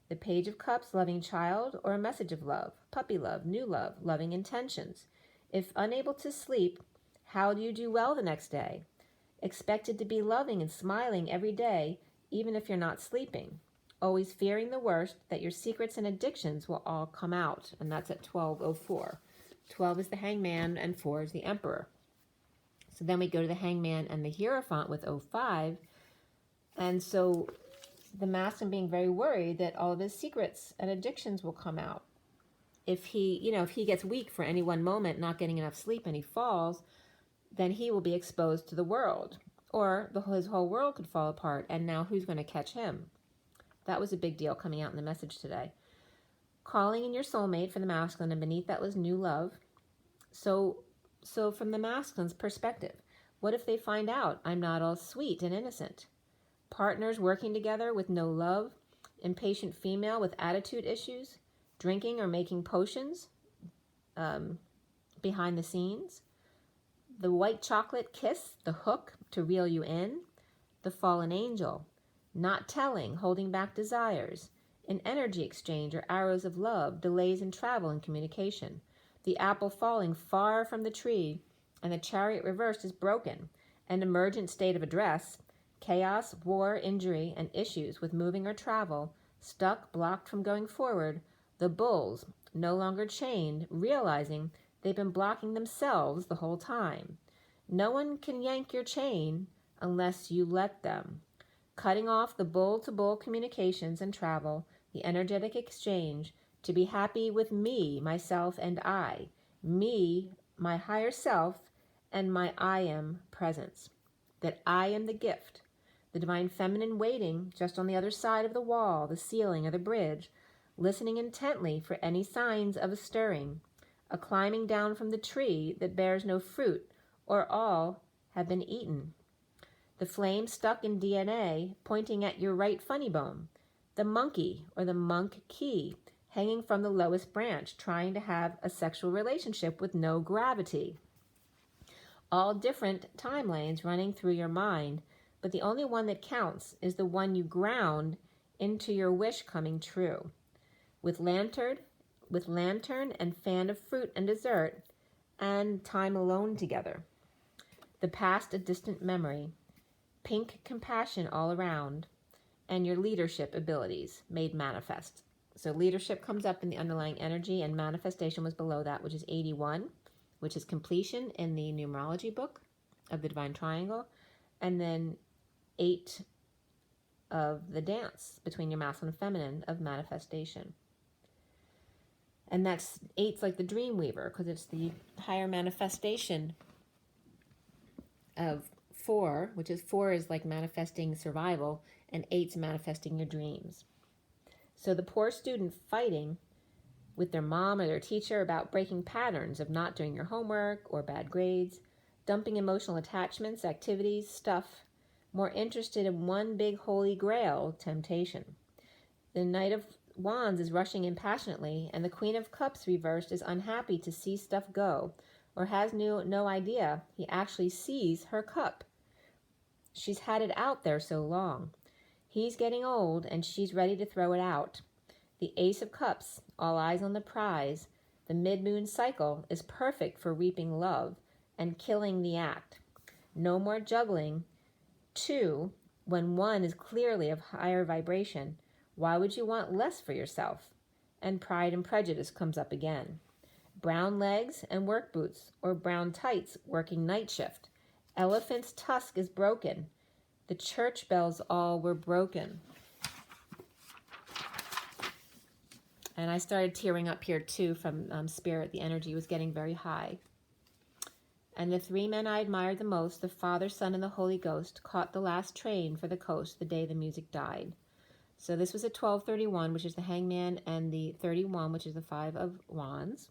The Page of Cups, loving child, or a message of love, puppy love, new love, loving intentions. If unable to sleep, how do you do well the next day? Expected to be loving and smiling every day, even if you're not sleeping. Always fearing the worst, that your secrets and addictions will all come out. And that's at 12:04. 12 is the Hangman and 4 is the Emperor. So then we go to the Hangman and the Hierophant with 05. And so the masculine being very worried that all of his secrets and addictions will come out. If he gets weak for any one moment, not getting enough sleep, and he falls, then he will be exposed to the world. Or his whole world could fall apart, and now who's going to catch him? That was a big deal coming out in the message today. Calling in your soulmate for the masculine, and beneath that was new love. So from the masculine's perspective, what if they find out I'm not all sweet and innocent? Partners working together with no love, impatient female with attitude issues, drinking or making potions behind the scenes, the white chocolate kiss, the hook to reel you in, the fallen angel, not telling, holding back desires, an energy exchange or arrows of love, delays in travel and communication, the apple falling far from the tree, and the chariot reversed is broken, an emergent state of address, chaos, war, injury, and issues with moving or travel, stuck, blocked from going forward, the bulls, no longer chained, realizing they've been blocking themselves the whole time. No one can yank your chain unless you let them. Cutting off the bull-to-bull communications and travel, the energetic exchange, to be happy with me, myself, and I, me, my higher self, and my I am presence, that I am the gift, the divine feminine waiting just on the other side of the wall, the ceiling, or the bridge, listening intently for any signs of a stirring, a climbing down from the tree that bears no fruit, or all have been eaten. The flame stuck in DNA pointing at your right funny bone, the monkey or the monk key hanging from the lowest branch trying to have a sexual relationship with no gravity. All different time lanes running through your mind, but the only one that counts is the one you ground into your wish coming true. With lantern and fan of fruit and dessert, and time alone together. The past a distant memory, pink compassion all around, and your leadership abilities made manifest. So leadership comes up in the underlying energy, and manifestation was below that, which is 81, which is completion in the numerology book of the Divine Triangle, and then 8 of the dance between your masculine and feminine of manifestation. And that's 8's like the dream weaver, because it's the higher manifestation of 4, which is 4 is like manifesting survival, and 8's manifesting your dreams. So the poor student fighting with their mom or their teacher about breaking patterns of not doing your homework or bad grades, dumping emotional attachments, activities, stuff, more interested in one big holy grail, temptation. The Knight of Wands is rushing in passionately, and the Queen of Cups reversed is unhappy to see stuff go, or has no idea he actually sees her cup. She's had it out there so long. He's getting old, and she's ready to throw it out. The Ace of Cups, all eyes on the prize, the mid-moon cycle is perfect for reaping love and killing the act. No more juggling. 2, when 1 is clearly of higher vibration, why would you want less for yourself? And pride and prejudice comes up again. Brown legs and work boots, or brown tights working night shift. Elephant's tusk is broken. The church bells all were broken. And I started tearing up here too from spirit. The energy was getting very high. And the 3 men I admired the most, the Father, Son, and the Holy Ghost, caught the last train for the coast the day the music died. So this was at 1231, which is the Hangman, and the 31, which is the 5 of Wands.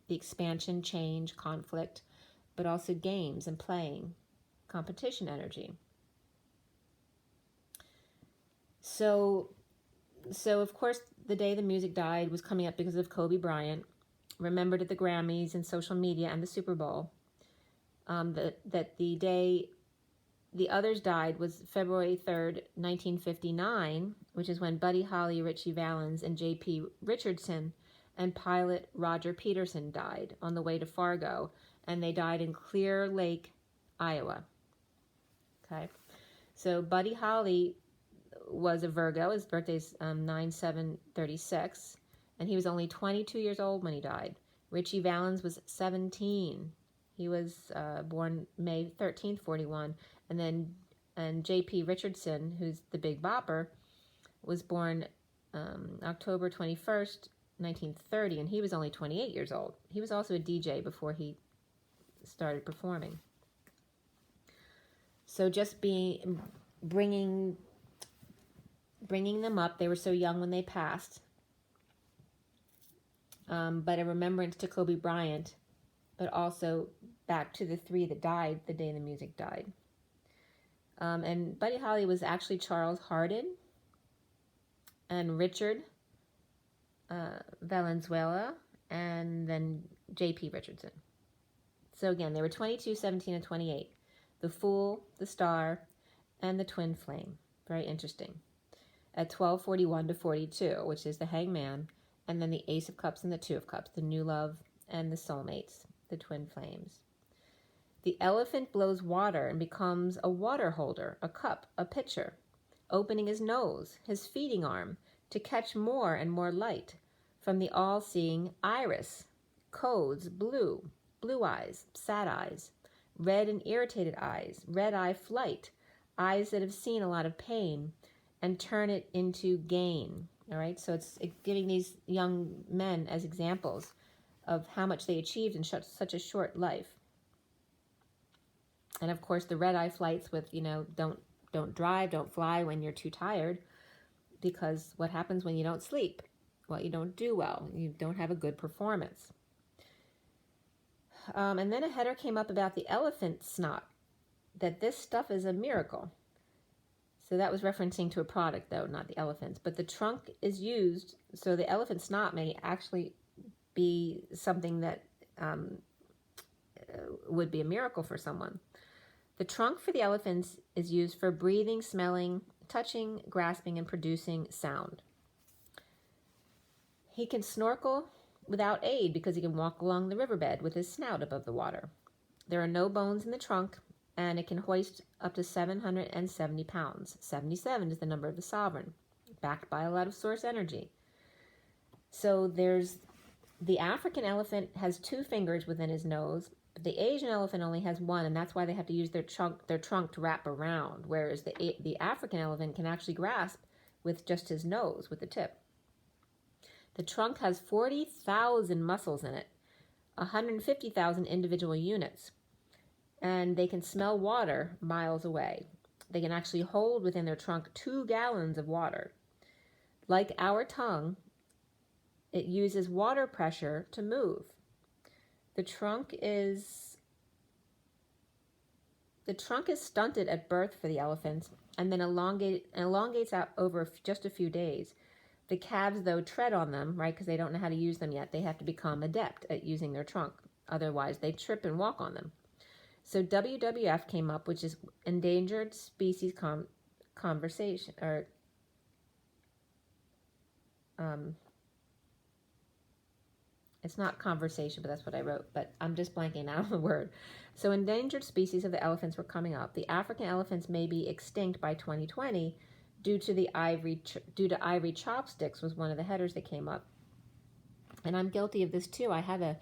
The expansion, change, conflict, but also games and playing, competition energy. So of course, the day the music died was coming up because of Kobe Bryant, remembered at the Grammys and social media and the Super Bowl. That the day the others died was February 3rd, 1959, which is when Buddy Holly, Richie Valens, and J.P. Richardson and pilot Roger Peterson died on the way to Fargo, and they died in Clear Lake, Iowa. Okay, so Buddy Holly was a Virgo. His birthday's 9/7/36, and he was only 22 years old when he died. Richie Valens was 17. He was born May 13th, 41, and J.P. Richardson, who's the Big Bopper, was born October 21st, 1930, and he was only 28 years old. He was also a DJ before he started performing. So just bringing them up, they were so young when they passed, but a remembrance to Kobe Bryant, but also back to the 3 that died the day the music died. And Buddy Holly was actually Charles Hardin and Richard Valenzuela, and then J.P. Richardson. So again, they were 22, 17, and 28. The Fool, the Star, and the Twin Flame. Very interesting. At 12:41 to 42, which is the Hangman, and then the Ace of Cups and the Two of Cups, the new love and the soulmates, the twin flames. The elephant blows water and becomes a water holder, a cup, a pitcher, opening his nose, his feeding arm, to catch more and more light from the all-seeing iris, codes, blue eyes, sad eyes, red and irritated eyes, red eye flight, eyes that have seen a lot of pain, and turn it into gain. All right, so it's giving these young men as examples of how much they achieved in such a short life. And of course, the red eye flights with, don't drive, don't fly when you're too tired, because what happens when you don't sleep? Well, you don't do well. You don't have a good performance. And then a header came up about the elephant snot, that this stuff is a miracle. So that was referencing to a product, though, not the elephants. But the trunk is used, so the elephant snot may actually be something that would be a miracle for someone. The trunk for the elephants is used for breathing, smelling, touching, grasping, and producing sound. He can snorkel without aid because he can walk along the riverbed with his snout above the water. There are no bones in the trunk, and it can hoist up to 770 pounds. 77 is the number of the sovereign, backed by a lot of source energy. So there's the African elephant has 2 fingers within his nose, but the Asian elephant only has 1, and that's why they have to use their trunk to wrap around, whereas the African elephant can actually grasp with just his nose, with the tip. The trunk has 40,000 muscles in it, 150,000 individual units, and they can smell water miles away. They can actually hold within their trunk 2 gallons of water. Like our tongue, it uses water pressure to move. The trunk is stunted at birth for the elephants, and then elongates out over just a few days. The calves, though, tread on them, right, because they don't know how to use them yet. They have to become adept at using their trunk. Otherwise, they trip and walk on them. So WWF came up, which is Endangered Species Conversation, or it's not conversation, but that's what I wrote, but I'm just blanking out on the word. So endangered species of the elephants were coming up. The African elephants may be extinct by 2020 due to ivory chopsticks was one of the headers that came up. And I'm guilty of this too. I have a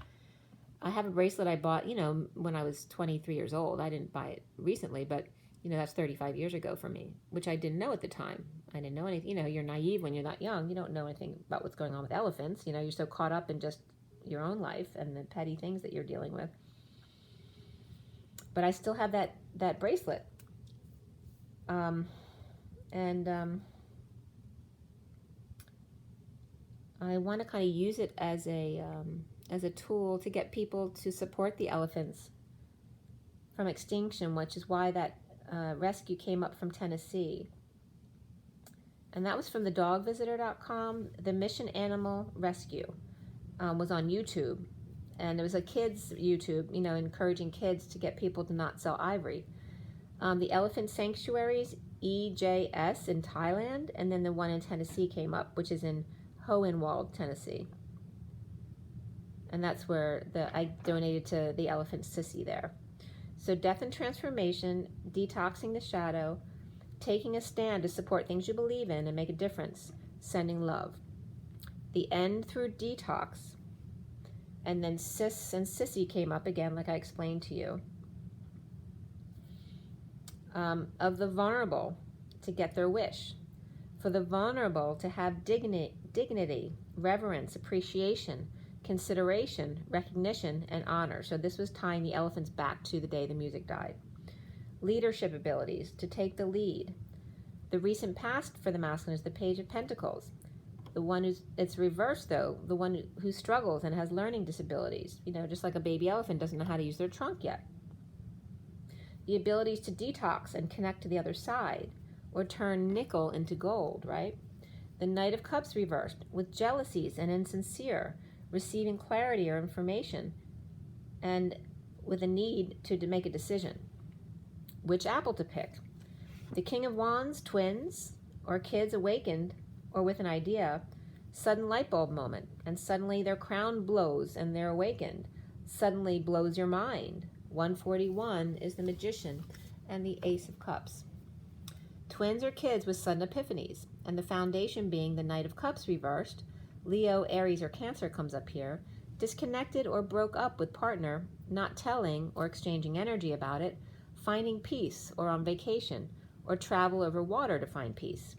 bracelet I bought, when I was 23 years old. I didn't buy it recently, but that's 35 years ago for me, which I didn't know at the time. I didn't know anything. You're naive when you're that young. You don't know anything about what's going on with elephants. You're so caught up in just your own life and the petty things that you're dealing with. But I still have that bracelet. I want to kind of use it as a tool to get people to support the elephants from extinction, which is why that rescue came up from Tennessee. And that was from the dogvisitor.com. The Mission Animal Rescue was on YouTube. And it was a kids' YouTube, encouraging kids to get people to not sell ivory. The Elephant Sanctuaries, EJS in Thailand, and then the one in Tennessee came up, which is in Hohenwald, Tennessee. And that's where I donated to the elephant sissy there. So death and transformation, detoxing the shadow, taking a stand to support things you believe in and make a difference, sending love. The end through detox. And then sis and sissy came up again, like I explained to you. Of the vulnerable to get their wish. For the vulnerable to have dignity, reverence, appreciation, consideration, recognition, and honor. So this was tying the elephants back to the day the music died. Leadership abilities, to take the lead. The recent past for the masculine is the Page of Pentacles. The one it's reversed though, the one who struggles and has learning disabilities. Just like a baby elephant doesn't know how to use their trunk yet. The abilities to detox and connect to the other side, or turn nickel into gold, right? The Knight of Cups reversed, with jealousies and insincere, receiving clarity or information, and with a need to make a decision. Which apple to pick? The King of Wands, twins, or kids awakened, or with an idea, sudden light bulb moment, and suddenly their crown blows and they're awakened. Suddenly blows your mind. 141 is the Magician and the Ace of Cups. Twins or kids with sudden epiphanies, and the foundation being the Knight of Cups reversed. Leo, Aries, or Cancer comes up here. Disconnected or broke up with partner, not telling or exchanging energy about it, finding peace or on vacation, or travel over water to find peace.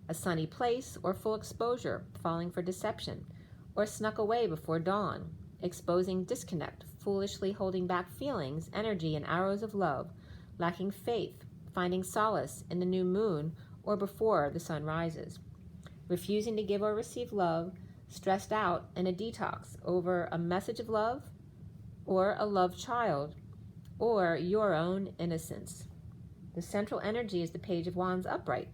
A sunny place or full exposure, falling for deception, or snuck away before dawn, exposing disconnect, foolishly holding back feelings, energy, and arrows of love, lacking faith, finding solace in the new moon or before the sun rises, refusing to give or receive love, stressed out in a detox over a message of love or a loved child or your own innocence. The central energy is the Page of Wands upright,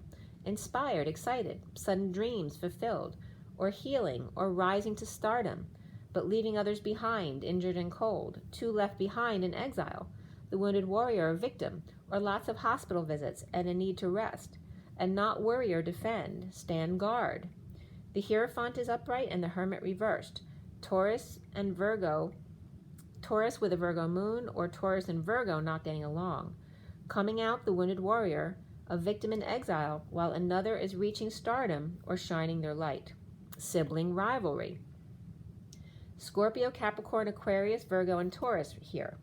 inspired, excited, sudden dreams fulfilled, or healing or rising to stardom, but leaving others behind, injured and cold, two left behind in exile, the wounded warrior or victim, or lots of hospital visits and a need to rest, and not worry or defend, stand guard. The Hierophant is upright and the Hermit reversed. Taurus and Virgo, Taurus with a Virgo moon, or Taurus and Virgo not getting along. Coming out the wounded warrior, a victim in exile, while another is reaching stardom or shining their light. Sibling rivalry. Scorpio, Capricorn, Aquarius, Virgo, and Taurus here.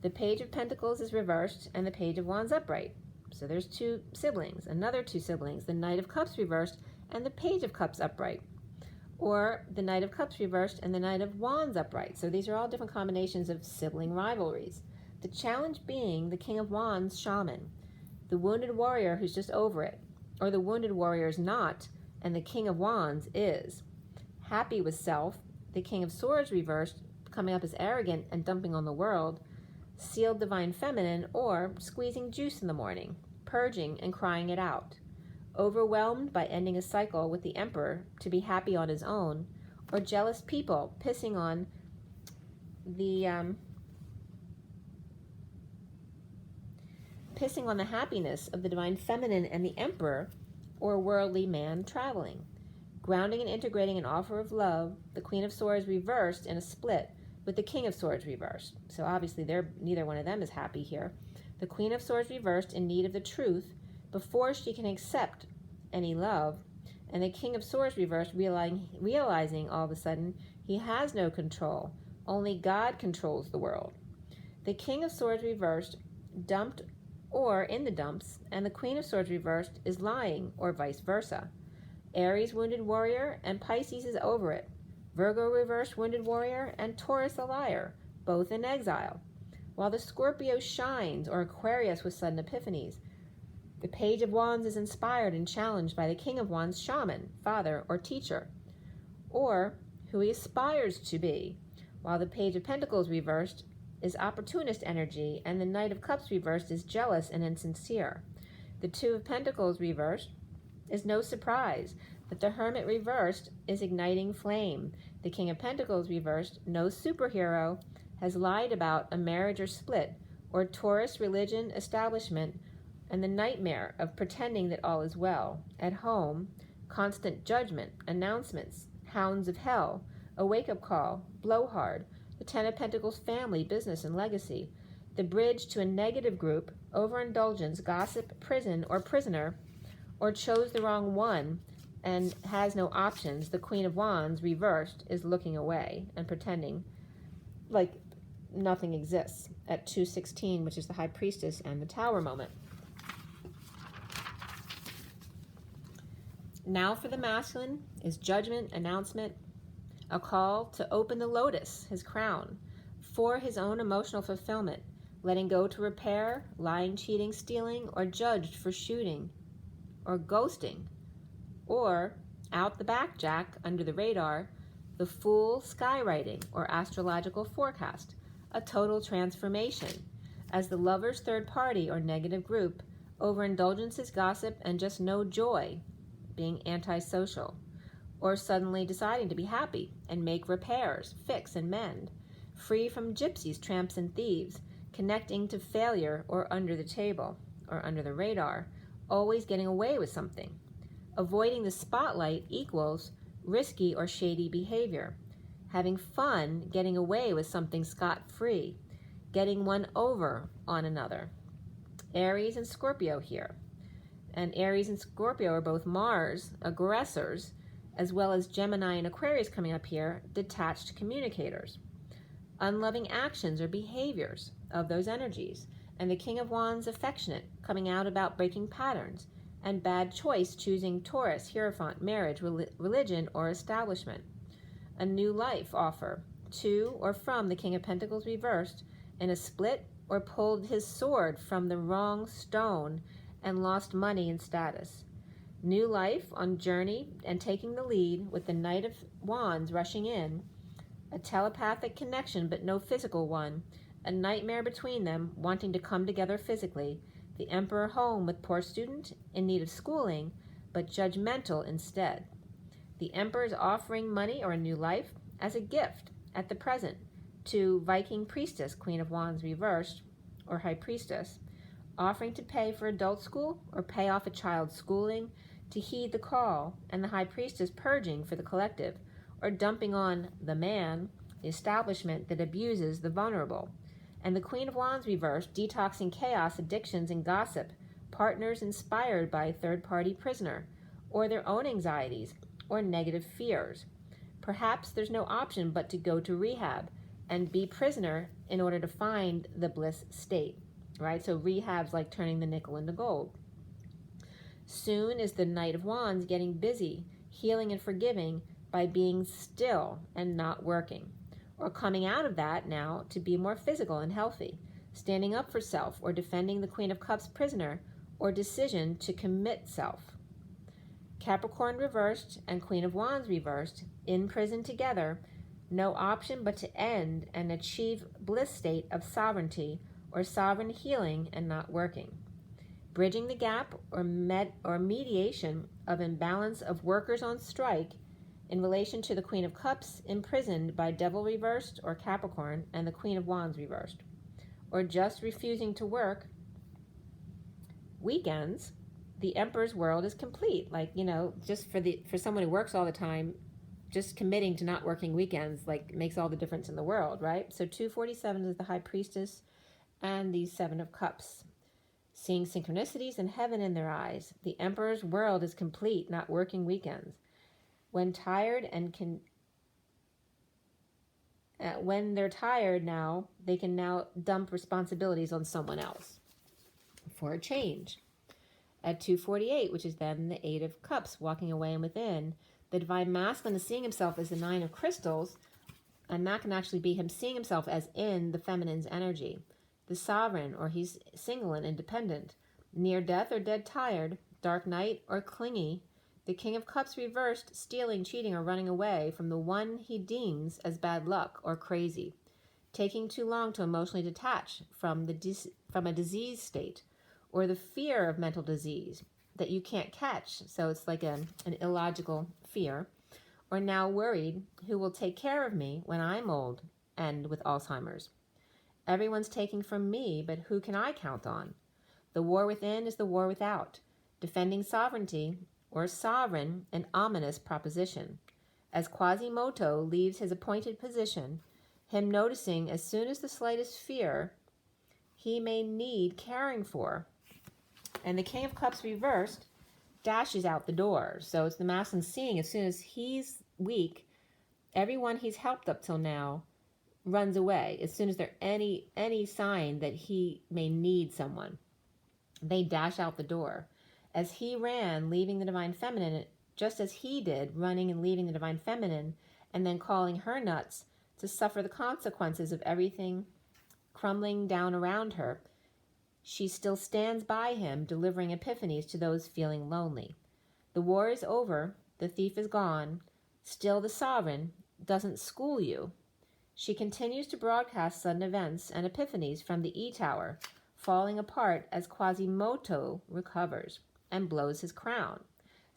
The Page of Pentacles is reversed and the Page of Wands upright. So there's two siblings, another two siblings, the Knight of Cups reversed and the Page of Cups upright. Or the Knight of Cups reversed and the Knight of Wands upright. So these are all different combinations of sibling rivalries. The challenge being the King of Wands, Shaman, the wounded warrior who's just over it, or the wounded warrior is not, and the King of Wands is. Happy with self, the King of Swords reversed, coming up as arrogant and dumping on the world, sealed divine feminine, or squeezing juice in the morning, purging and crying it out. Overwhelmed by ending a cycle with the Emperor to be happy on his own, or jealous people pissing on the happiness of the divine feminine and the Emperor, or worldly man traveling. Grounding and integrating an offer of love, the Queen of Swords reversed in a split with the King of Swords reversed. So obviously neither one of them is happy here. The Queen of Swords reversed in need of the truth before she can accept any love, and the King of Swords reversed realizing all of a sudden he has no control. Only God controls the world. The King of Swords reversed dumped or in the dumps, and the Queen of Swords reversed is lying, or vice versa. Aries, wounded warrior, and Pisces is over it. Virgo reversed, wounded warrior, and Taurus a liar, both in exile. While the Scorpio shines, or Aquarius with sudden epiphanies, the Page of Wands is inspired and challenged by the King of Wands, Shaman, father, or teacher, or who he aspires to be, while the Page of Pentacles reversed is opportunist energy, and the Knight of Cups reversed is jealous and insincere. The Two of Pentacles reversed is no surprise, but the Hermit reversed is igniting flame. The King of Pentacles reversed, no superhero, has lied about a marriage or split, or Taurus religion establishment, and the nightmare of pretending that all is well. At home, constant judgment, announcements, hounds of hell, a wake-up call, blowhard, the Ten of Pentacles family, business, and legacy, the bridge to a negative group, overindulgence, gossip, prison, or prisoner, or chose the wrong one and has no options. The Queen of Wands, reversed, is looking away and pretending like nothing exists at 216, which is the High Priestess and the Tower moment. Now for the masculine is judgment, announcement, a call to open the lotus, his crown, for his own emotional fulfillment, letting go to repair, lying, cheating, stealing, or judged for shooting, or ghosting, or out the back, Jack, under the radar, the Fool, skywriting, or astrological forecast, a total transformation, as the lover's third party or negative group, overindulgences, gossip, and just no joy, being antisocial, or suddenly deciding to be happy and make repairs, fix and mend, free from gypsies, tramps, and thieves, connecting to failure or under the table, or under the radar, always getting away with something. Avoiding the spotlight equals risky or shady behavior. Having fun getting away with something scot-free. Getting one over on another. Aries and Scorpio here. And Aries and Scorpio are both Mars, aggressors, as well as Gemini and Aquarius coming up here, detached communicators. Unloving actions or behaviors of those energies. And the King of Wands, affectionate, coming out about breaking patterns. And bad choice, choosing Taurus, Hierophant, marriage, religion, or establishment. A new life offer, to or from the King of Pentacles reversed, in a split or pulled his sword from the wrong stone and lost money and status. New life on journey and taking the lead with the Knight of Wands rushing in. A telepathic connection but no physical one. A nightmare between them, wanting to come together physically. The Emperor home with poor student in need of schooling, but judgmental instead. The Emperor is offering money or a new life as a gift at the present to Viking Priestess, Queen of Wands reversed, or High Priestess, offering to pay for adult school or pay off a child's schooling, to heed the call, and the High Priestess purging for the collective, or dumping on the man, the establishment that abuses the vulnerable. And the Queen of Wands reversed, detoxing chaos, addictions, and gossip, partners inspired by a third-party prisoner, or their own anxieties, or negative fears. Perhaps there's no option but to go to rehab and be prisoner in order to find the bliss state, right? So rehab's like turning the nickel into gold. Soon is the Knight of Wands getting busy, healing and forgiving by being still and not working, or coming out of that now to be more physical and healthy, standing up for self, or defending the Queen of Cups prisoner, or decision to commit self. Capricorn reversed and Queen of Wands reversed, in prison together, no option but to end and achieve bliss state of sovereignty or sovereign healing and not working. Bridging the gap or mediation of imbalance of workers on strike in relation to the Queen of Cups imprisoned by Devil reversed or Capricorn and the Queen of Wands reversed. Or just refusing to work weekends. The Emperor's world is complete. Like, you know, just for someone who works all the time, just committing to not working weekends, like, makes all the difference in the world, right? So 247 is the High Priestess and the Seven of Cups. Seeing synchronicities and heaven in their eyes. The Emperor's world is complete, not working weekends. When tired and when they're tired now, they can now dump responsibilities on someone else for a change. At 248, which is then the Eight of Cups, walking away and within, the Divine Masculine is seeing himself as the Nine of Crystals, and that can actually be him seeing himself as in the feminine's energy. The Sovereign, or he's single and independent. Near death or dead tired, dark night or clingy. The King of Cups reversed, stealing, cheating, or running away from the one he deems as bad luck or crazy. Taking too long to emotionally detach from a disease state, or the fear of mental disease that you can't catch, so it's like an illogical fear, or now worried, who will take care of me when I'm old and with Alzheimer's? Everyone's taking from me, but who can I count on? The war within is the war without, defending sovereignty, or sovereign, an ominous proposition. As Quasimodo leaves his appointed position, him noticing as soon as the slightest fear he may need caring for. And the King of Cups reversed dashes out the door. So it's the masculine seeing as soon as he's weak, everyone he's helped up till now runs away. As soon as there's any sign that he may need someone, they dash out the door. As he ran, leaving the Divine Feminine, just as he did, running and leaving the Divine Feminine, and then calling her nuts to suffer the consequences of everything crumbling down around her, she still stands by him, delivering epiphanies to those feeling lonely. The war is over, the thief is gone, still the Sovereign doesn't school you. She continues to broadcast sudden events and epiphanies from the E-Tower, falling apart as Quasimodo recovers and blows his crown.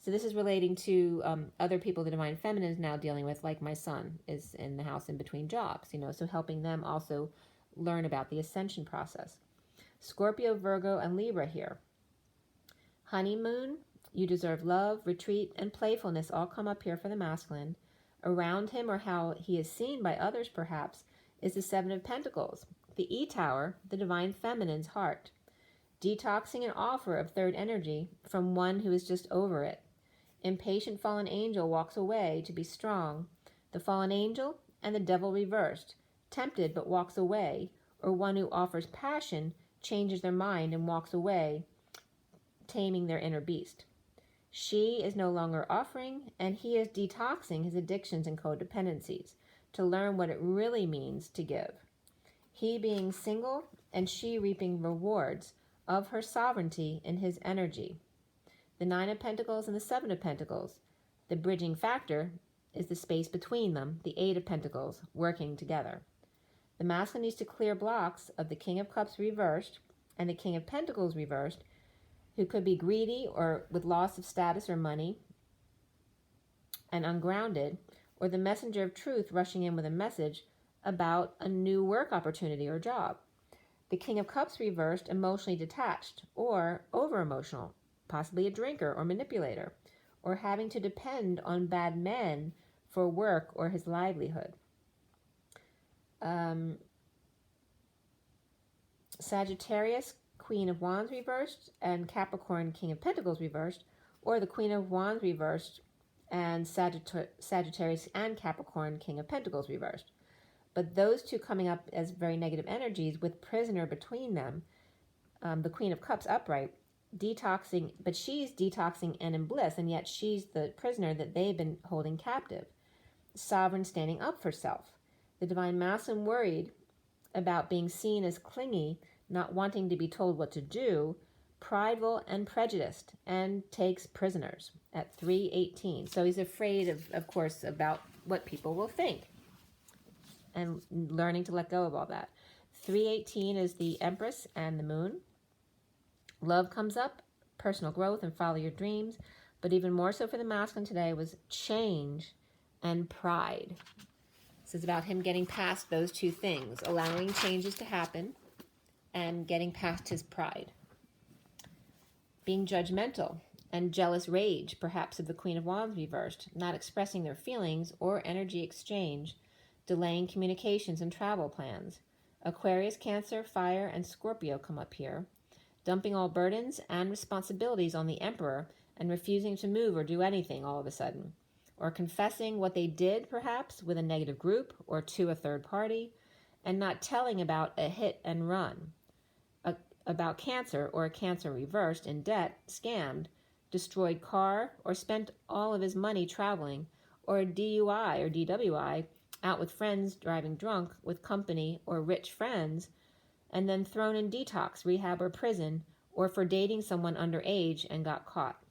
So this is relating to other people the Divine Feminine is now dealing with, like my son is in the house in between jobs, so helping them also learn about the ascension process. Scorpio, Virgo, and Libra here. Honeymoon, you deserve love, retreat, and playfulness all come up here for the masculine. Around him, or how he is seen by others perhaps, is the Seven of Pentacles, the E-Tower, the divine feminine's heart. Detoxing an offer of third energy from one who is just over it. Impatient fallen angel walks away to be strong. The fallen angel and the devil reversed, tempted but walks away, or one who offers passion changes their mind and walks away, taming their inner beast. She is no longer offering, and he is detoxing his addictions and codependencies to learn what it really means to give. He being single and she reaping rewards of her sovereignty in his energy. The Nine of Pentacles and the Seven of Pentacles. The bridging factor is the space between them, the Eight of Pentacles, working together. The masculine needs to clear blocks of the King of Cups reversed and the King of Pentacles reversed, who could be greedy or with loss of status or money and ungrounded, or the messenger of truth rushing in with a message about a new work opportunity or job. The King of Cups reversed, emotionally detached or over-emotional, possibly a drinker or manipulator, or having to depend on bad men for work or his livelihood. Sagittarius, Queen of Wands reversed, and Capricorn, King of Pentacles reversed, or the Queen of Wands reversed, and Sagittarius and Capricorn, King of Pentacles reversed. But those two coming up as very negative energies with prisoner between them, the Queen of Cups upright, detoxing, but she's detoxing and in bliss, and yet she's the prisoner that they've been holding captive. Sovereign standing up for self. The divine masculine worried about being seen as clingy, not wanting to be told what to do, prideful and prejudiced, and takes prisoners at 318. So he's afraid of course, about what people will think and learning to let go of all that. 318 is the Empress and the Moon. Love comes up, personal growth, and follow your dreams. But even more so for the masculine today was change and pride. This is about him getting past those two things, allowing changes to happen and getting past his pride. Being judgmental and jealous rage, perhaps of the Queen of Wands reversed, not expressing their feelings or energy exchange, delaying communications and travel plans. Aquarius, Cancer, Fire, and Scorpio come up here. Dumping all burdens and responsibilities on the Emperor and refusing to move or do anything all of a sudden. Or confessing what they did, perhaps, with a negative group or to a third party, and not telling about a hit and run. About Cancer, or a Cancer reversed, in debt, scammed, destroyed car, or spent all of his money traveling, or a DUI or DWI, out with friends driving drunk with company or rich friends, and then thrown in detox, rehab, or prison, or for dating someone underage and got caught.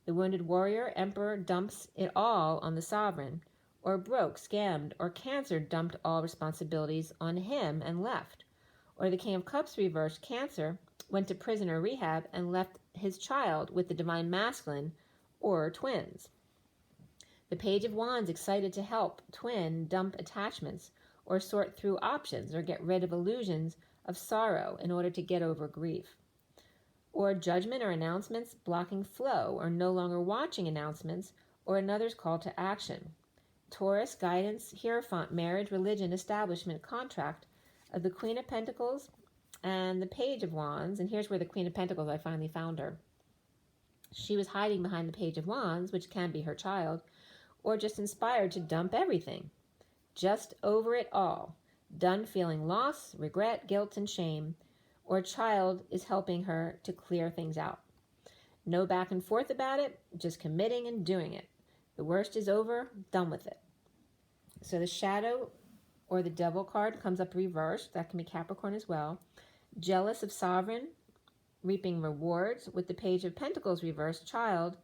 The wounded warrior, Emperor, dumps it all on the sovereign, or broke, scammed, or Cancer dumped all responsibilities on him and left. Or the King of Cups reversed, Cancer, went to prison or rehab and left his child with the divine masculine or twins. The Page of Wands, excited to help twin dump attachments or sort through options or get rid of illusions of sorrow in order to get over grief. Or judgment or announcements blocking flow or no longer watching announcements or another's call to action. Taurus, guidance, Hierophant, marriage, religion, establishment, contract of the Queen of Pentacles and the Page of Wands. And here's where the Queen of Pentacles, I finally found her. She was hiding behind the Page of Wands, which can be her child, or just inspired to dump everything. Just over it all. Done feeling loss, regret, guilt, and shame. Or child is helping her to clear things out. No back and forth about it, just committing and doing it. The worst is over, done with it. So the Shadow or the Devil card comes up reversed. That can be Capricorn as well. Jealous of sovereign, reaping rewards. With the Page of Pentacles reversed, child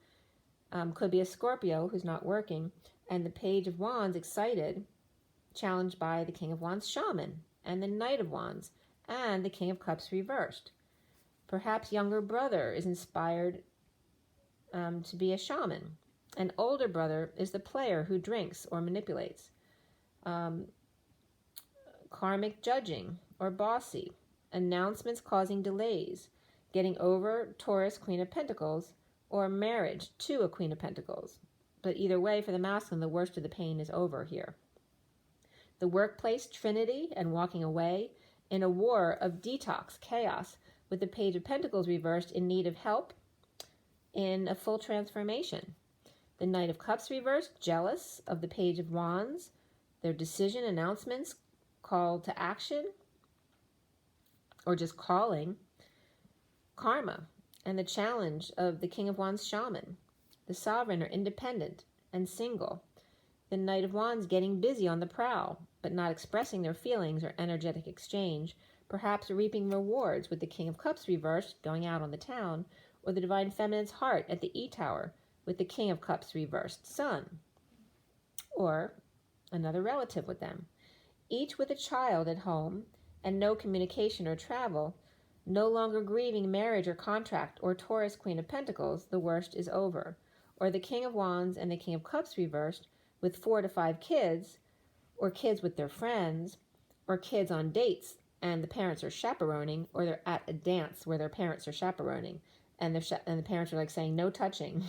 could be a Scorpio who's not working. And the Page of Wands, excited, challenged by the King of Wands, Shaman, and the Knight of Wands, and the King of Cups reversed. Perhaps younger brother is inspired to be a shaman. An older brother is the player who drinks or manipulates. Karmic judging or bossy. Announcements causing delays. getting over Taurus, Queen of Pentacles, or marriage to a Queen of Pentacles. But either way, for the masculine, the worst of the pain is over here. The workplace, Trinity, and walking away in a war of detox, chaos, with the Page of Pentacles reversed, in need of help in a full transformation. The Knight of Cups reversed, jealous of the Page of Wands, their decision, announcements, call to action, or just calling, karma, and the challenge of the King of Wands, Shaman. The Sovereign, or independent and single. The Knight of Wands getting busy on the prowl, but not expressing their feelings or energetic exchange, perhaps reaping rewards, with the King of Cups reversed, going out on the town, or the Divine Feminine's heart at the E-Tower, with the King of Cups reversed, Sun, or another relative with them. Each with a child at home and no communication or travel, no longer grieving marriage or contract, or Taurus, Queen of Pentacles, the worst is over. Or the King of Wands and the King of Cups reversed, with 4 to 5 kids, or kids with their friends, or kids on dates and the parents are chaperoning, or they're at a dance where their parents are chaperoning, and the parents are like saying no touching.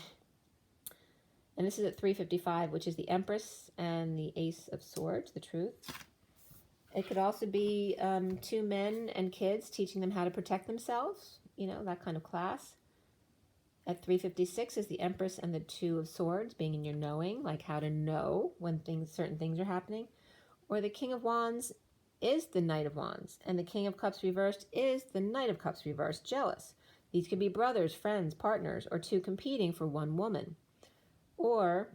And this is at 355, which is the Empress and the Ace of Swords, the Truth. It could also be 2 men and kids teaching them how to protect themselves, you know, that kind of class. At 356 is the Empress and the Two of Swords, being in your knowing, like how to know when certain things are happening. Or the King of Wands is the Knight of Wands, and the King of Cups reversed is the Knight of Cups reversed, jealous. These could be brothers, friends, partners, or 2 competing for one woman. Or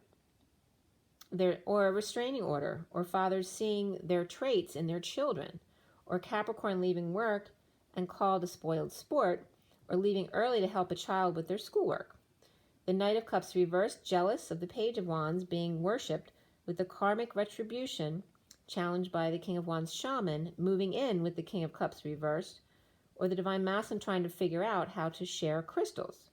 a restraining order, or fathers seeing their traits in their children, or Capricorn leaving work and called a spoiled sport, or leaving early to help a child with their schoolwork. The Knight of Cups reversed, jealous of the Page of Wands, being worshipped with the karmic retribution, challenged by the King of Wands, Shaman, moving in with the King of Cups reversed, or the Divine Masculine trying to figure out how to share crystals,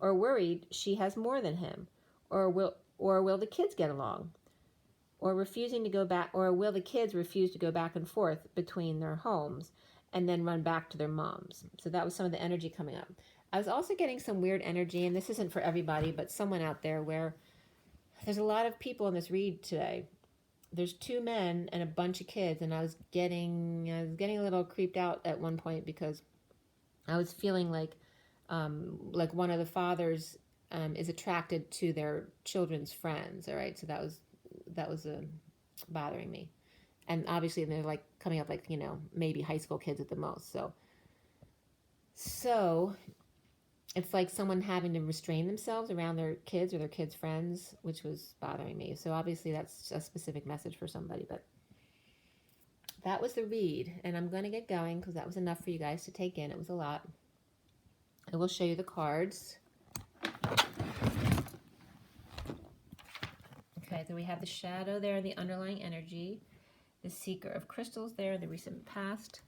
or worried she has more than him, or will the kids get along, or refusing to go back, or will the kids refuse to go back and forth between their homes and then run back to their moms. So that was some of the energy coming up. I was also getting some weird energy, and this isn't for everybody, but someone out there, where there's a lot of people in this read today. There's 2 men and a bunch of kids, and I was getting a little creeped out at one point, because I was feeling like one of the fathers is attracted to their children's friends. All right, so that was bothering me. And obviously they're like coming up like, you know, maybe high school kids at the most. So it's like someone having to restrain themselves around their kids or their kids' friends, which was bothering me. So obviously that's a specific message for somebody, but that was the read. And I'm going to get going because that was enough for you guys to take in. It was a lot. I will show you the cards. Okay, so we have the shadow there, the underlying energy. The Seeker of Crystals there, the recent past.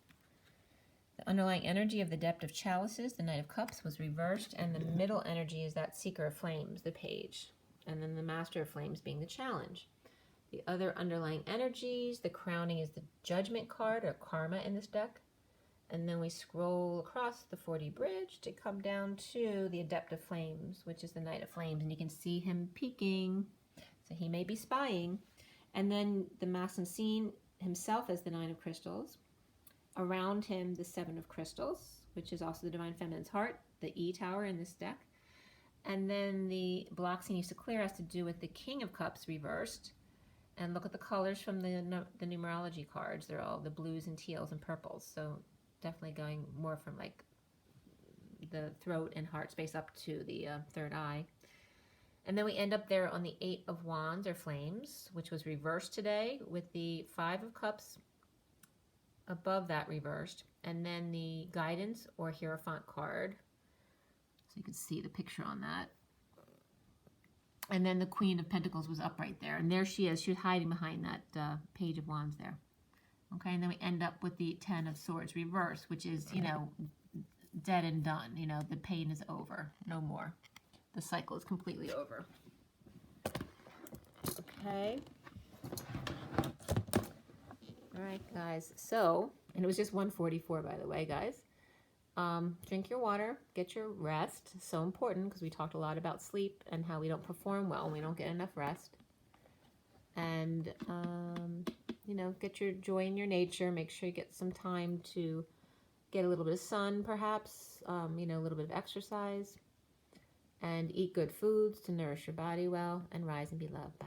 The underlying energy of the Depth of Chalices, the Knight of Cups, was reversed, and the middle energy is that Seeker of Flames, the Page, and then the Master of Flames being the challenge. The other underlying energies, the crowning is the Judgment card, or Karma, in this deck. And then we scroll across the 40 bridge to come down to the Adept of Flames, which is the Knight of Flames, and you can see him peeking, so he may be spying. And then the masculine scene himself as the 9 of Crystals. Around him, the 7 of Crystals, which is also the Divine Feminine's heart, the E-Tower in this deck. And then the block scene used to clear has to do with the King of Cups reversed. And look at the colors from the numerology cards. They're all the blues and teals and purples. So definitely going more from like the throat and heart space up to the third eye. And then we end up there on the 8 of Wands, or Flames, which was reversed today, with the 5 of Cups above that reversed, and then the Guidance or Hierophant card. So you can see the picture on that. And then the Queen of Pentacles was up right there. And there she is. She's hiding behind that Page of Wands there. Okay, and then we end up with the 10 of Swords reversed, which is, you know, dead and done. You know, the pain is over. No more. The cycle is completely over. Okay. All right, guys. So, and it was just 144, by the way, guys. Drink your water, get your rest. So important because we talked a lot about sleep and how we don't perform well when we don't get enough rest. And, you know, get your joy in your nature. Make sure you get some time to get a little bit of sun, perhaps, you know, a little bit of exercise. And eat good foods to nourish your body well. And rise and be loved. Bye.